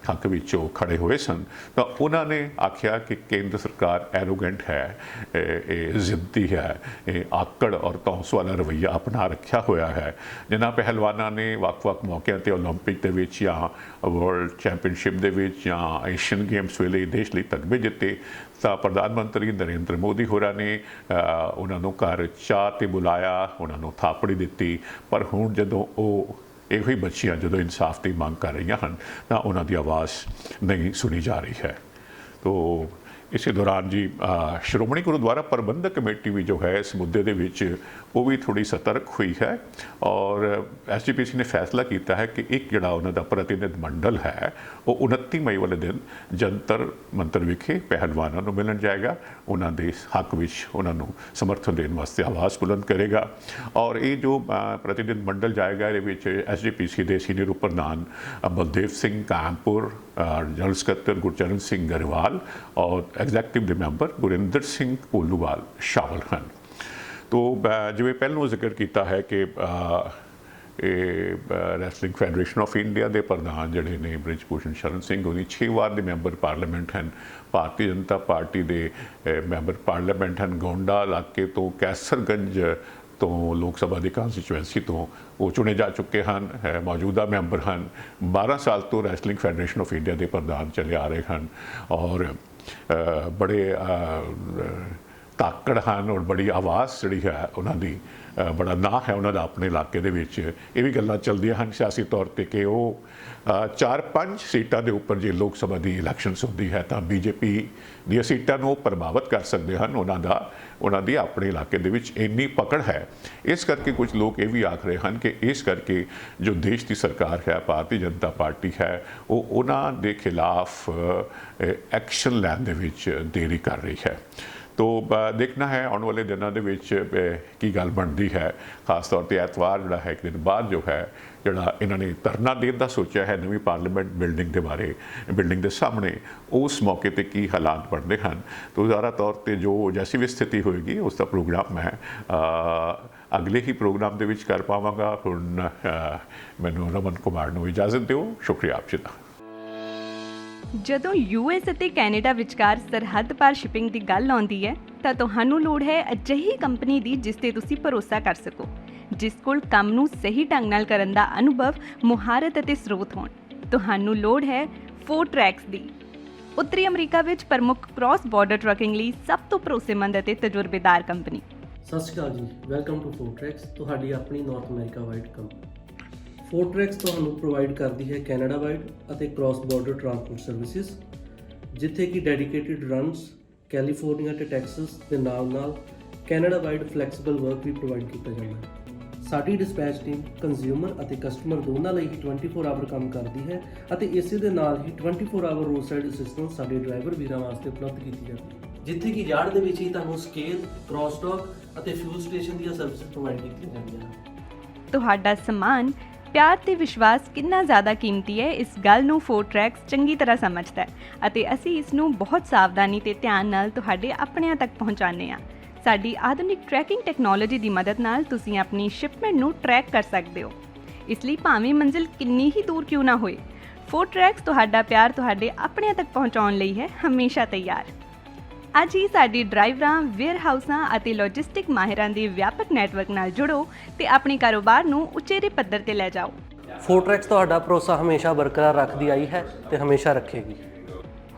ਹੱਕ ਵਿੱਚ ਉਹ ਖੜੇ ਹੋਏ ਸਨ। ਤਾਂ ਉਹਨਾਂ ਨੇ ਆਖਿਆ ਕਿ ਕੇਂਦਰ ਸਰਕਾਰ ਐਰੋਗੈਂਟ ਹੈ, ਇਹ ਜ਼ਿੱਦੀ ਹੈ, ਇਹ ਆਕੜ ਔਰ ਤੌਂਸ ਵਾਲਾ ਰਵੱਈਆ ਅਪਣਾ ਰੱਖਿਆ ਹੋਇਆ ਹੈ। ਜਿਨ੍ਹਾਂ ਪਹਿਲਵਾਨਾਂ ਨੇ ਵੱਖ-ਵੱਖ ਮੌਕਿਆਂ 'ਤੇ ਓਲੰਪਿਕ ਦੇ ਵਿੱਚ ਜਾਂ ਵਰਲਡ ਚੈਂਪੀਅਨਸ਼ਿਪ ਦੇ ਵਿੱਚ ਜਾਂ ਏਸ਼ੀਅਨ ਗੇਮਸ ਵੇਲੇ ਦੇਸ਼ ਲਈ ਤਗਮੇ ਜਿੱਤੇ, ਤਾਂ ਪ੍ਰਧਾਨ ਮੰਤਰੀ ਨਰਿੰਦਰ ਮੋਦੀ ਹੋਰਾਂ ਨੇ ਉਹਨਾਂ ਨੂੰ ਘਰ ਚਾਹ 'ਤੇ ਬੁਲਾਇਆ, ਉਹਨਾਂ ਨੂੰ ਥਾਪੜੀ ਦਿੱਤੀ। ਪਰ ਹੁਣ ਜਦੋਂ ਉਹ ਇਹੋ ਹੀ ਬੱਚੀਆਂ ਜਦੋਂ ਇਨਸਾਫ ਦੀ ਮੰਗ ਕਰ ਰਹੀਆਂ ਹਨ ਤਾਂ ਉਹਨਾਂ ਦੀ ਆਵਾਜ਼ ਨਹੀਂ ਸੁਣੀ ਜਾ ਰਹੀ ਹੈ। ਤੋ ਇਸੇ ਦੌਰਾਨ ਜੀ ਸ਼੍ਰੋਮਣੀ ਗੁਰਦੁਆਰਾ ਪ੍ਰਬੰਧਕ ਕਮੇਟੀ ਵੀ ਜੋ ਹੈ ਇਸ ਮੁੱਦੇ ਦੇ ਵਿੱਚ ਉਹ ਵੀ ਥੋੜੀ ਸਤਰਕ ਹੋਈ ਹੈ ਔਰ ਐਸਜੀਪੀਸੀ ਨੇ ਫੈਸਲਾ ਕੀਤਾ ਹੈ ਕਿ ਇੱਕ ਜਿਹੜਾ ਉਹਨਾਂ ਦਾ ਪ੍ਰਤੀਨਿਧ ਮੰਡਲ ਹੈ ਉਹ 29 ਮਈ ਵਾਲੇ ਦਿਨ ਜੰਤਰ ਮੰਤਰ ਵਿਖੇ ਪਹਿਲਵਾਨਾਂ ਨੂੰ ਮਿਲਣ ਜਾਏਗਾ, ਉਹਨਾਂ ਦੇ ਹੱਕ ਵਿੱਚ ਉਹਨਾਂ ਨੂੰ ਸਮਰਥਨ ਦੇਣ ਵਾਸਤੇ ਆਵਾਜ਼ ਬੁਲੰਦ ਕਰੇਗਾ। ਔਰ ਇਹ ਜੋ ਪ੍ਰਤੀਨਿਧ ਮੰਡਲ ਜਾਏਗਾ, ਇਹਦੇ ਵਿੱਚ ਐਸਜੀਪੀਸੀ ਦੇ ਸੀਨੀਅਰ ਉਪ ਪ੍ਰਧਾਨ ਬਲਦੇਵ ਸਿੰਘ ਕਾਨਪੁਰ, ਜਨਰਲ ਸਕੱਤਰ ਗੁਰਚਰਨ ਸਿੰਘ ਗਰੇਵਾਲ ਔਰ ਐਗਜ਼ੈਕਟਿਵ ਦੇ ਮੈਂਬਰ ਗੁਰਿੰਦਰ ਸਿੰਘ ਭੋਲੂਵਾਲ ਸ਼ਾਮਲ ਹਨ। ਤੋ ਜਿਵੇਂ ਪਹਿਲਾਂ ਜ਼ਿਕਰ ਕੀਤਾ ਹੈ ਕਿ ਇਹ ਰੈਸਲਿੰਗ ਫੈਡਰੇਸ਼ਨ ਆਫ ਇੰਡੀਆ ਦੇ ਪ੍ਰਧਾਨ ਜਿਹੜੇ ਨੇ ਬ੍ਰਿਜ ਭੂਸ਼ਣ ਸ਼ਰਨ ਸਿੰਘ, ਉਹਦੀ 6 ਵਾਰ ਦੇ ਮੈਂਬਰ ਪਾਰਲੀਮੈਂਟ ਹਨ। ਭਾਰਤੀ ਜਨਤਾ ਪਾਰਟੀ ਦੇ ਮੈਂਬਰ ਪਾਰਲੀਮੈਂਟ ਹਨ। ਗੋਂਡਾ ਇਲਾਕੇ ਤੋਂ ਕੈਸਰਗੰਜ ਤੋਂ ਲੋਕ ਸਭਾ ਦੀ ਕਾਂਸਟੀਚੁਐਂਸੀ ਤੋਂ ਉਹ ਚੁਣੇ ਜਾ ਚੁੱਕੇ ਹਨ, ਮੌਜੂਦਾ ਮੈਂਬਰ ਹਨ। 12 ਸਾਲ ਤੋਂ ਰੈਸਲਿੰਗ ਫੈਡਰੇਸ਼ਨ ਆਫ ਇੰਡੀਆ ਦੇ ਪ੍ਰਧਾਨ ਚਲੇ ਆ ਰਹੇ ਹਨ ਔਰ ਬੜੇ ਤਾਕੜ ਹਨ ਔਰ ਬੜੀ ਆਵਾਜ਼ ਜਿਹੜੀ ਹੈ ਉਹਨਾਂ ਦੀ, ਬੜਾ ਨਾਂ ਹੈ ਉਹਨਾਂ ਦਾ ਆਪਣੇ ਇਲਾਕੇ ਦੇ ਵਿੱਚ। ਇਹ ਵੀ ਗੱਲਾਂ ਚੱਲਦੀਆਂ ਹਨ ਸਿਆਸੀ ਤੌਰ 'ਤੇ ਕਿ ਉਹ 4-5 ਸੀਟਾਂ ਦੇ ਉੱਪਰ ਜੇ ਲੋਕ ਸਭਾ ਦੀ ਇਲੈਕਸ਼ਨਸ ਹੁੰਦੀ ਹੈ ਤਾਂ ਬੀਜੇਪੀ ਦੀਆਂ ਸੀਟਾਂ ਨੂੰ ਉਹ ਪ੍ਰਭਾਵਿਤ ਕਰ ਸਕਦੇ ਹਨ। ਉਹਨਾਂ ਦੀ ਆਪਣੇ ਇਲਾਕੇ ਦੇ ਵਿੱਚ ਇੰਨੀ ਪਕੜ ਹੈ। ਇਸ ਕਰਕੇ ਕੁਝ ਲੋਕ ਇਹ ਵੀ ਆਖ ਰਹੇ ਹਨ ਕਿ ਇਸ ਕਰਕੇ ਜੋ ਦੇਸ਼ ਦੀ ਸਰਕਾਰ ਹੈ, ਭਾਰਤੀ ਜਨਤਾ ਪਾਰਟੀ ਹੈ, ਉਹ ਉਹਨਾਂ ਦੇ ਖਿਲਾਫ ਐਕਸ਼ਨ ਲੈਣ ਦੇ ਵਿੱਚ ਦੇਰੀ ਕਰ ਰਹੀ ਹੈ। ਤੋ ਦੇਖਣਾ ਹੈ ਆਉਣ ਵਾਲੇ ਦਿਨਾਂ ਦੇ ਵਿੱਚ ਕੀ ਗੱਲ ਬਣਦੀ ਹੈ। ਖਾਸ ਤੌਰ 'ਤੇ ਐਤਵਾਰ ਜਿਹੜਾ ਹੈ, ਇੱਕ ਦਿਨ ਬਾਅਦ ਜੋ ਹੈ ਜਿਹੜਾ ਇਹਨਾਂ ਨੇ ਧਰਨਾ ਦੇਣ ਦਾ ਸੋਚਿਆ ਹੈ ਨਵੀਂ ਪਾਰਲੀਮੈਂਟ ਬਿਲਡਿੰਗ ਦੇ ਬਾਰੇ, ਬਿਲਡਿੰਗ ਦੇ ਸਾਹਮਣੇ, ਉਸ ਮੌਕੇ 'ਤੇ ਕੀ ਹਾਲਾਤ ਬਣਦੇ ਹਨ। ਤੋ ਜ਼ਿਆਦਾ ਤੌਰ 'ਤੇ ਜੋ ਜੈਸੀ ਵੀ ਸਥਿਤੀ ਹੋਏਗੀ ਉਸ ਦਾ ਪ੍ਰੋਗਰਾਮ ਮੈਂ ਅਗਲੇ ਹੀ ਪ੍ਰੋਗਰਾਮ ਦੇ ਵਿੱਚ ਕਰ ਪਾਵਾਂਗਾ। ਹੁਣ ਮੈਨੂੰ ਰਮਨ ਕੁਮਾਰ ਨੂੰ ਇਜਾਜ਼ਤ ਦਿਓ। ਸ਼ੁਕਰੀਆ ਆਪ ਜੀ ਦਾ। ਜਦੋਂ ਯੂਐਸ ਅਤੇ ਕੈਨੇਡਾ ਵਿਚਕਾਰ ਸਰਹੱਦ ਪਾਰ ਸ਼ਿਪਿੰਗ ਦੀ ਗੱਲ ਆਉਂਦੀ ਹੈ ਤਾਂ ਤੁਹਾਨੂੰ ਲੋੜ ਹੈ ਅਜਿਹੀ ਕੰਪਨੀ ਦੀ ਜਿਸ ਤੇ ਤੁਸੀਂ ਭਰੋਸਾ ਕਰ ਸਕੋ, ਜਿਸ ਕੋਲ ਕੰਮ ਨੂੰ ਸਹੀ ਢੰਗ ਨਾਲ ਕਰਨ ਦਾ ਅਨੁਭਵ, ਮੁਹਾਰਤ ਅਤੇ ਸਰੋਤ ਹੋਣ। ਤੁਹਾਨੂੰ ਲੋੜ ਹੈ ਫੋਰਟਰੈਕਸ ਦੀ। ਉੱਤਰੀ ਅਮਰੀਕਾ ਵਿੱਚ ਪ੍ਰਮੁੱਖ ਕ੍ਰਾਸ ਬਾਰਡਰ ਟਰੱਕਿੰਗ ਲਈ ਸਭ ਤੋਂ ਭਰੋਸੇਮੰਦ ਅਤੇ ਤਜਰਬੇਕਾਰ ਕੰਪਨੀ। ਸਤਿ ਸ਼੍ਰੀ ਅਕਾਲ ਜੀ, ਵੈਲਕਮ ਟੂ ਫੋਰਟਰੈਕਸ, ਤੁਹਾਡੀ ਆਪਣੀ ਨਾਰਥ ਅਮਰੀਕਾ ਵਾਈਡ ਕੰਪਨੀ। ਫੋਰਟਰੈਕਸ ਤੁਹਾਨੂੰ ਪ੍ਰੋਵਾਈਡ ਕਰਦੀ ਹੈ ਕੈਨੇਡਾ ਵਾਈਡ ਅਤੇ ਕ੍ਰਾਸ ਬਾਰਡਰ ਟਰਾਂਸਪੋਰਟ ਸਰਵਿਸਿਜ਼, ਜਿੱਥੇ ਕਿ ਡੈਡੀਕੇਟਿਡ ਰਨਸ ਕੈਲੀਫੋਰਨੀਆ ਤੇ ਟੈਕਸਸ ਦੇ ਨਾਲ ਕੈਨੇਡਾ ਵਾਈਡ ਫਲੈਕਸੀਬਲ ਵਰਕ ਵੀ ਪ੍ਰੋਵਾਈਡ ਕੀਤਾ ਜਾਂਦਾ ਹੈ। ਸਾਡੀ ਡਿਸਪੈਚ ਟੀਮ ਕੰਜ਼ਿਊਮਰ ਅਤੇ ਕਸਟਮਰ ਦੋਨਾਂ ਲਈ ਹੀ 24 ਆਵਰ ਕੰਮ ਕਰਦੀ ਹੈ ਅਤੇ ਇਸੇ ਦੇ ਨਾਲ ਹੀ 24 ਆਵਰ ਰੋਡ ਸਾਈਡ ਅਸਿਸਟੈਂਸ ਸਾਡੇ ਡਰਾਈਵਰ ਵੀਰਾਂ ਵਾਸਤੇ ਉਪਲਬਧ ਕੀਤੀ ਜਾਂਦੀ ਹੈ, ਜਿੱਥੇ ਕਿ ਯਾਰਡ ਦੇ ਵਿੱਚ ਹੀ ਤੁਹਾਨੂੰ ਸਕੇਲ, ਕ੍ਰਾਸ ਟਾਕ ਅਤੇ ਫਿਊਲ ਸਟੇਸ਼ਨ ਦੀਆਂ ਸਰਵਿਸਿਜ਼ ਪ੍ਰੋਵਾਈਡ ਕੀਤੀਆਂ ਜਾਂਦੀਆਂ ਹਨ। ਤੁਹਾਡਾ ਸਮਾਨ ਪਿਆਰ ਤੇ ਵਿਸ਼ਵਾਸ ਕਿੰਨਾ ਜ਼ਿਆਦਾ ਕੀਮਤੀ ਹੈ ਇਸ ਗੱਲ ਨੂੰ ਫੋਰਟਰੈਕਸ ਚੰਗੀ ਤਰ੍ਹਾਂ ਸਮਝਦਾ ਹੈ ਅਤੇ ਅਸੀਂ ਇਸ ਨੂੰ ਬਹੁਤ ਸਾਵਧਾਨੀ ਤੇ ਧਿਆਨ ਨਾਲ ਤੁਹਾਡੇ ਆਪਣਿਆਂ ਤੱਕ ਪਹੁੰਚਾਉਂਦੇ ਹਾਂ। ਸਾਡੀ ਆਧੁਨਿਕ ਟਰੈਕਿੰਗ ਟੈਕਨੋਲੋਜੀ ਦੀ ਮਦਦ ਨਾਲ ਤੁਸੀਂ ਆਪਣੀ ਸ਼ਿਪਮੈਂਟ ਨੂੰ ਟਰੈਕ ਕਰ ਸਕਦੇ ਹੋ। ਇਸ ਲਈ ਭਾਵੇਂ ਮੰਜ਼ਿਲ ਕਿੰਨੀ ਹੀ ਦੂਰ ਕਿਉਂ ਨਾ ਹੋਏ, ਫੋਰਟਰੈਕਸ ਤੁਹਾਡਾ ਪਿਆਰ ਤੁਹਾਡੇ ਆਪਣਿਆਂ ਤੱਕ ਪਹੁੰਚਾਉਣ ਲਈ ਹੈ ਹਮੇਸ਼ਾ ਤਿਆਰ। ਅੱਜ ਹੀ ਸਾਡੀ ਡਰਾਈਵਰਾਂ, ਵੇਅਰਹਾਊਸਾਂ ਅਤੇ ਲੌਜਿਸਟਿਕ ਮਾਹਿਰਾਂ ਦੇ ਵਿਆਪਕ ਨੈਟਵਰਕ ਨਾਲ ਜੁੜੋ ਤੇ ਆਪਣੇ ਕਾਰੋਬਾਰ ਨੂੰ ਉਚੇਰੇ ਪੱਧਰ ਤੇ ਲੈ ਜਾਓ। ਫੋਰਟਰੈਕਸ ਤੁਹਾਡਾ ਭਰੋਸਾ ਹਮੇਸ਼ਾ ਬਰਕਰਾਰ ਰੱਖਦੀ ਆਈ ਹੈ ਤੇ ਹਮੇਸ਼ਾ ਰੱਖੇਗੀ।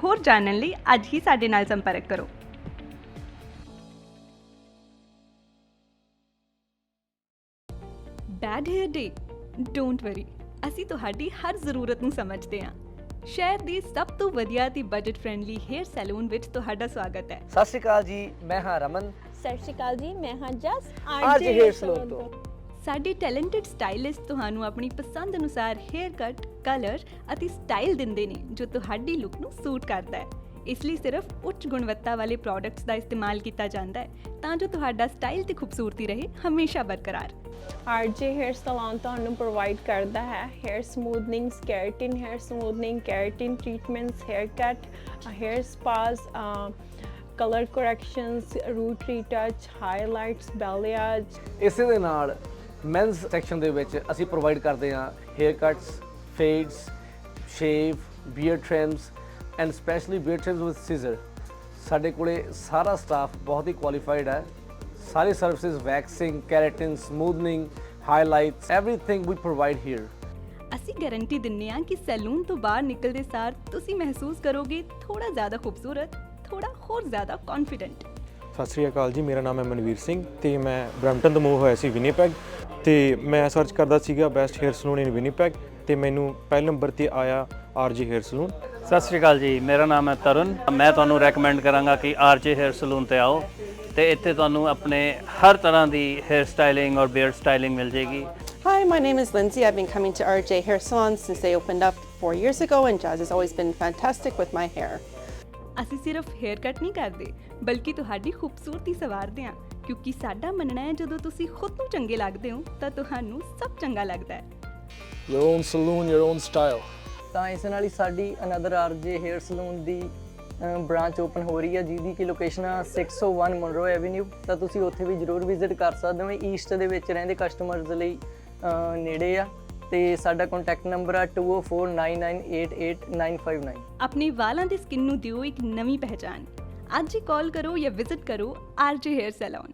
ਹੋਰ ਜਾਣਨ ਲਈ ਅੱਜ ਹੀ ਸਾਡੇ ਨਾਲ ਸੰਪਰਕ ਕਰੋ। Bad hair day? Don't worry, ਅਸੀਂ ਤੁਹਾਡੀ ਹਰ ਜ਼ਰੂਰਤ ਨੂੰ ਸਮਝਦੇ ਹਾਂ। ਸ਼ਹਿਰ ਦੀ ਸਭ ਤੋਂ ਵਧੀਆ ਤੇ ਬਜਟ ਫ੍ਰੈਂਡਲੀ ਹੇਅਰ ਸੈਲੂਨ ਵਿੱਚ ਤੁਹਾਡਾ ਸਵਾਗਤ ਹੈ। ਸਤਿ ਸ਼੍ਰੀ ਅਕਾਲ ਜੀ, ਮੈਂ ਹਾਂ ਰਮਨ। ਸਤਿ ਸ਼੍ਰੀ ਅਕਾਲ ਜੀ, ਮੈਂ ਹਾਂ ਜਸ ਆਰਜੇ ਹੇਅਰ ਸਲੂਨ ਤੋਂ। ਸਾਡੇ ਟੈਲੈਂਟਡ ਸਟਾਈਲਿਸਟ ਤੁਹਾਨੂੰ ਆਪਣੀ ਪਸੰਦ ਅਨੁਸਾਰ ਹੇਅਰ ਕੱਟ, ਕਲਰ ਅਤੇ ਸਟਾਈਲ ਦਿੰਦੇ ਨੇ ਜੋ ਤੁਹਾਡੀ ਲੁੱਕ ਨੂੰ ਸੂਟ ਕਰਦਾ ਹੈ। ਇਸ ਲਈ ਸਿਰਫ ਉੱਚ ਗੁਣਵੱਤਾ ਵਾਲੇ ਪ੍ਰੋਡਕਟਸ ਦਾ ਇਸਤੇਮਾਲ ਕੀਤਾ ਜਾਂਦਾ ਹੈ ਤਾਂ ਜੋ ਤੁਹਾਡਾ ਸਟਾਈਲ ਤੇ ਖੂਬਸੂਰਤੀ ਰਹੇ ਹਮੇਸ਼ਾ ਬਰਕਰਾਰ। ਆਰਜੇ ਹੇਅਰ ਸਲੂਨ ਤੁਹਾਨੂੰ ਪ੍ਰੋਵਾਈਡ ਕਰਦਾ ਹੈ hair smoothening, keratin hair smoothening, keratin treatments, haircut, hair spas, colour corrections, root retouch, highlights, balayage. ਇਸੇ ਦੇ ਨਾਲ ਮੈਨਸ ਸੈਕਸ਼ਨ ਦੇ ਵਿੱਚ ਅਸੀਂ ਪ੍ਰੋਵਾਈਡ ਕਰਦੇ ਹਾਂ haircuts, fades, shave, beard trims and specially beard trims with scissor. ਸਾਡੇ ਕੋਲੇ ਸਾਰਾ ਸਟਾਫ ਬਹੁਤ ਹੀ ਕੁਆਲੀਫਾਈਡ ਹੈ। ਸਾਰੀ services waxing, keratin, smoothening, highlights, everything ਵੀ ਪ੍ਰੋਵਾਈਡ ਹੇਅਰ। ਅਸੀਂ ਗਾਰੰਟੀ ਦਿੰਦੇ ਹਾਂ ਕਿ ਸੈਲੂਨ ਤੋਂ ਬਾਹਰ ਨਿਕਲਦੇ ਸਾਰ ਤੁਸੀਂ ਮਹਿਸੂਸ ਕਰੋਗੇ ਥੋੜਾ ਜ਼ਿਆਦਾ ਖੂਬਸੂਰਤ, ਥੋੜਾ ਹੋਰ ਜ਼ਿਆਦਾ ਕੌਨਫੀਡੈਂਟ। ਸਤਿ ਸ਼੍ਰੀ ਅਕਾਲ ਜੀ, ਮੇਰਾ ਨਾਮ ਹੈ ਮਨਵੀਰ ਸਿੰਘ ਤੇ ਮੈਂ ਬਰੈਂਪਟਨ ਤੋਂ ਮੂਵ ਹੋਇਆ ਸੀ ਵਿਨੀਪੈਗ ਤੇ ਮੈਂ ਸਰਚ ਕਰਦਾ ਸੀਗਾ ਬੈਸਟ ਹੇਅਰ ਸਲੂਨ ਇਨ ਵਿਨੀਪੈਗ ਤੇ ਮੈਨੂੰ ਪਹਿਲੇ ਨੰਬਰ ਤੇ ਆਇਆ ਆਰਜੇ ਹੇਅਰ ਸਲੂਨ। ਸਤਿ ਸ਼੍ਰੀ ਅਕਾਲ ਜੀ, ਮੇਰਾ ਨਾਮ ਹੈ ਤਰੁਣ। ਮੈਂ ਤੁਹਾਨੂੰ ਰეკਮੈਂਡ ਕਰਾਂਗਾ ਕਿ ਆਰਜੇ ਹੇਅਰ ਸਲੂਨ ਤੇ ਆਓ ਤੇ ਇੱਥੇ ਤੁਹਾਨੂੰ ਆਪਣੇ ਹਰ ਤਰ੍ਹਾਂ ਦੀ ਹੇਅਰ ਸਟਾਈਲਿੰਗ ਔਰ ਬੀਅਰਡ ਸਟਾਈਲਿੰਗ ਮਿਲ ਜੇਗੀ। Hi, my name is Lindsay. I've been coming to RJ Hair Salon since they opened up 4 years ago and Jazz has always been fantastic with my hair. ਅਸੀਂ ਸਿਰਫ hair cut ਨਹੀਂ ਕਰਦੇ ਬਲਕਿ ਤੁਹਾਡੀ ਖੂਬਸੂਰਤੀ ਸੰਵਾਰਦੇ ਹਾਂ ਕਿਉਂਕਿ ਸਾਡਾ ਮੰਨਣਾ ਹੈ ਜਦੋਂ ਤੁਸੀਂ ਖੁਦ ਨੂੰ ਚੰਗੇ ਲੱਗਦੇ ਹੋ ਤਾਂ ਤੁਹਾਨੂੰ ਸਭ ਚੰਗਾ ਲੱਗਦਾ ਹੈ। Your own saloon, your own style. ਤਾਂ ਇਸ ਨਾਲ ਹੀ ਸਾਡੀ ਅਨਦਰ ਆਰਜੇ ਹੇਅਰ ਸਲੂਨ ਦੀ ਬ੍ਰਾਂਚ ਓਪਨ ਹੋ ਰਹੀ ਹੈ ਜਿਹਦੀ ਕਿ ਲੋਕੇਸ਼ਨ ਆ 601 ਮਨਰੋ ਐਵੇਨਿਊ। ਤਾਂ ਤੁਸੀਂ ਉੱਥੇ ਵੀ ਜ਼ਰੂਰ ਵਿਜ਼ਿਟ ਕਰ ਸਕਦੇ ਹੋ। ਈਸਟ ਦੇ ਵਿੱਚ ਰਹਿੰਦੇ ਕਸਟਮਰਸ ਲਈ ਨੇੜੇ ਆ ਤੇ ਸਾਡਾ ਕੰਟੈਕਟ ਨੰਬਰ ਆ 2049988959। ਆਪਣੇ ਵਾਲਾਂ ਦੀ ਸਕਿਨ ਨੂੰ ਦਿਓ ਇੱਕ ਨਵੀਂ ਪਹਿਚਾਨ। ਅੱਜ ਹੀ ਕਾਲ ਕਰੋ ਜਾਂ ਵਿਜ਼ਿਟ ਕਰੋ ਆਰਜੇ ਹੇਅਰ ਸੈਲੂਨ।